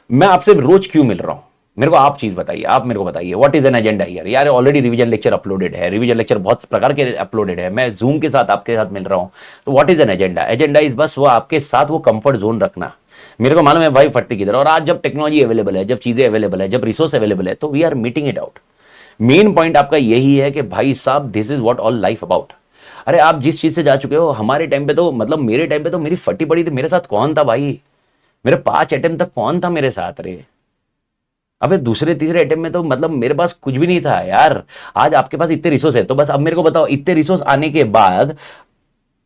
मैं आपसे रोज क्यों मिल रहा हूं, मेरे को आप चीज बताइए, आप मेरे को बताइए what is an agenda here. यार ऑलरेडी रिवीजन लेक्चर अपलोडेड है, रिवीजन लेक्चर बहुत प्रकार के अपलोडेड है, मैं जूम के साथ आपके साथ मिल रहा हूं, तो what is an agenda. Agenda is बस वो आपके साथ वो कंफर्ट जोन रखना। मेरे को मालूम है भाई फट्टी किधर, और आज जब टेक्नोलॉजी अवेलेबल है, जब चीजें अवेलेबल है, जब रिसोर्स अवेलेबल है, तो we are meeting it out. Main point आपका यही है कि भाई साहब this is what all life about. अरे आप जिस चीज से जा चुके हो, हमारे टाइम पे तो मतलब मेरे टाइम पे तो मेरी फटी पड़ी थी, मेरे साथ कौन था भाई, मेरे 5 अटेम्प्ट तक कौन था मेरे साथ रे। अबे दूसरे तीसरे अटेम्प्ट में तो मतलब मेरे पास कुछ भी नहीं था यार। आज आपके पास इतने रिसोर्स है, तो बस अब मेरे को बताओ, इतने रिसोर्स आने के बाद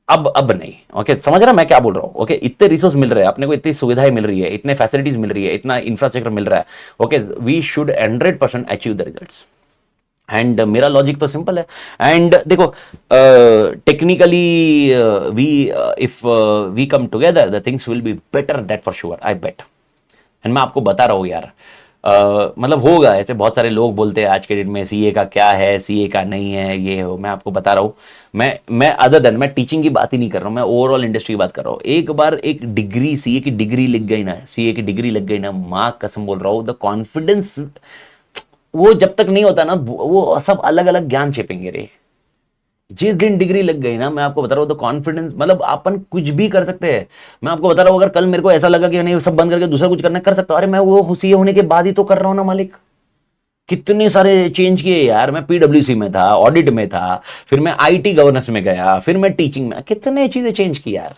अब नहीं। ओके, समझ रहा मैं क्या बोल रहा हूँ? ओके, इतने रिसोर्स मिल रहे हैं अपने को, इतनी सुविधाएं मिल रही है, इतने फैसिलिटीज मिल रही है, इतना इंफ्रास्ट्रक्चर मिल रहा है। Okay, we should 100% achieve the results. And मेरा लॉजिक तो सिंपल है। एंड देखो, technically we if we come together the things will be better, that for sure, I bet. And मैं आपको बता रहा हूँ यार, मतलब होगा ऐसे। बहुत सारे लोग बोलते हैं आज के डेट में सीए का क्या है, सीए का नहीं है, ये हो। मैं आपको बता रहा हूँ, मैं अदर देन मैं टीचिंग की बात ही नहीं कर रहा हूँ, मैं ओवरऑल इंडस्ट्री की बात कर रहा हूँ। एक बार एक डिग्री, सीए की डिग्री लग गई ना, सीए की डिग्री लग गई ना, माँ कसम बोल रहा हूँ, द कॉन्फिडेंस वो जब तक नहीं होता ना, वो सब अलग अलग ज्ञान छेपेंगे रे। जिस दिन डिग्री लग गई ना, मैं आपको बता रहा हूँ, तो कॉन्फिडेंस, मतलब अपन कुछ भी कर सकते हैं। मैं आपको बता रहा हूँ, अगर कल मेरे को ऐसा लगा कि नहीं सब बंद करके दूसरा कुछ करना, कर सकता हूँ। अरे मैं वो सीए होने के बाद ही तो कर रहा हूँ ना मालिक। कितने सारे चेंज किए यार। मैं पीडब्ल्यूसी में था, ऑडिट में था, फिर मैं आईटी गवर्नेंस में गया, फिर मैं टीचिंग में, कितने चीजें चेंज की यार।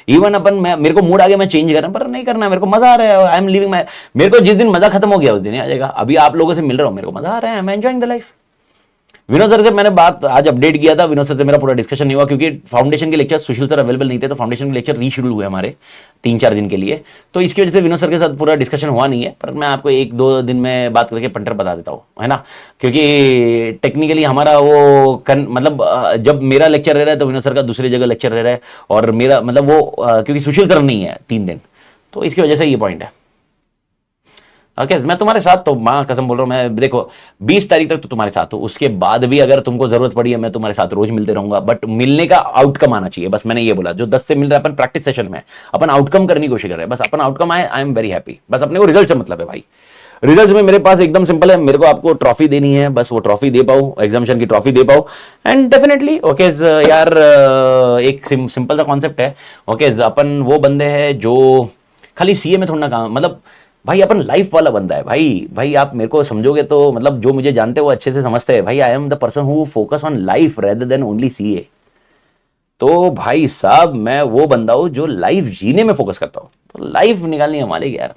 इवन अपन, मैं मेरे को मूड आ गया, मैं चेंज कर रहा हूं, पर नहीं करना, मेरे को मजा आ रहा है, आई एम लिविंग माई। मेरे को जिस दिन मजा खत्म हो गया उस दिन ही आ जाएगा। अभी आप लोगों से मिल रहा हूं, मेरे को मजा आ रहा है, I am enjoying the life. Vinod sir से मैंने बात आज अपडेट किया था, विनोद सर से मेरा पूरा डिस्कशन नहीं हुआ, क्योंकि फाउंडेशन के लेक्चर सुशील सर अवेलेबल नहीं थे, तो फाउंडेशन के लेक्चर रीशेड्यूल हुए हमारे 3-4 दिन के लिए। तो इसकी वजह से विनोद सर के साथ पूरा डिस्कशन हुआ नहीं है, पर मैं आपको 1-2 दिन में बात करके पंटर बता देता हूँ, है ना। क्योंकि टेक्निकली हमारा वो मतलब जब मेरा लेक्चर रह रहा है तो विनोद सर का दूसरी जगह लेक्चर रह रहा है, और मेरा मतलब वो क्योंकि सुशील सर नहीं है 3 दिन, तो इसकी वजह से ये पॉइंट है। ओके, मैं तुम्हारे साथ तो माँ कसम बोल रहा हूँ। मैं देखो 20 तारीख तक तो तुम्हारे साथ हूँ, उसके बाद भी अगर तुमको जरूरत पड़ी है, मैं तुम्हारे साथ रोज मिलते रहूंगा, बट मिलने का आउटकम आना चाहिए। बस मैंने ये बोला, जो 10 से मिल रहा है अपन प्रैक्टिस सेशन में, अपन आउटकम करने की कोशिश कर रहे हैं। बस अपन आउटकम आए, आई एम वेरी हैप्पी। बस अपने को रिजल्ट से मतलब है भाई। रिजल्ट में मेरे पास एकदम सिंपल है, मेरे को आपको ट्रॉफी देनी है, बस वो ट्रॉफी दे पाऊँ, एग्जामिशन की ट्रॉफी दे पाऊँ। एंड डेफिनेटली ओके यार, एक सिंपल सा कॉन्सेप्ट है। ओके, अपन वो बंदे हैं जो खाली सीए में थोड़ा ना काम, मतलब भाई अपन लाइफ वाला बंदा है भाई। भाई आप मेरे को समझोगे तो, मतलब जो मुझे जानते हैं वो अच्छे से समझते हैं भाई। I am the person who focus on life rather than only CA. तो भाई साहब, मैं वो बंदा हूं जो लाइफ जीने में फोकस करता हूं। तो लाइफ निकालनी है मालिक यार,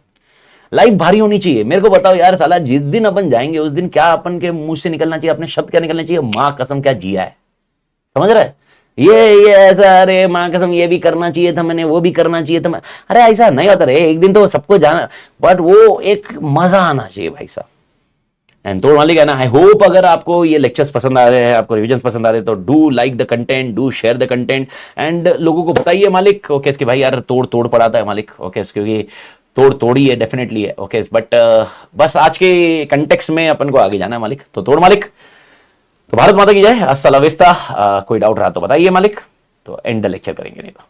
लाइफ भारी होनी चाहिए। मेरे को बताओ यार साला, जिस दिन अपन जाएंगे उस दिन क्या अपन के मुंह से निकलना चाहिए, अपने शब्द क्या निकलना चाहिए, माँ कसम क्या जिया है। समझ रहा है? ये ऐसा, अरे माँ कसम ये भी करना चाहिए था मैंने, वो भी करना चाहिए था मैं। अरे ऐसा नहीं होता रे, एक दिन तो सबको जाना, बट वो एक मजा आना चाहिए भाई साहब। एंड तो मालिक है ना, आई होप अगर आपको ये लेक्चर्स पसंद आ रहे हैं, आपको रिविजन पसंद आ रहे हैं, तो do like the content, do share the content, and लोगों को बताइए मालिक। ओके, इसके भाई यार तोड़ तोड़ पड़ाता है मालिक। ओके, क्योंकि तोड़ तोड़ी है, डेफिनेटली है। ओके, बट बस आज के कंटेक्स्ट में अपन को आगे जाना है मालिक, तो तोड़ मालिक। तो भारत माता की जय, अस्सलाम वालेकुम। कोई डाउट रहा तो बताइए मालिक, तो एंड द लेक्चर करेंगे, नहीं तो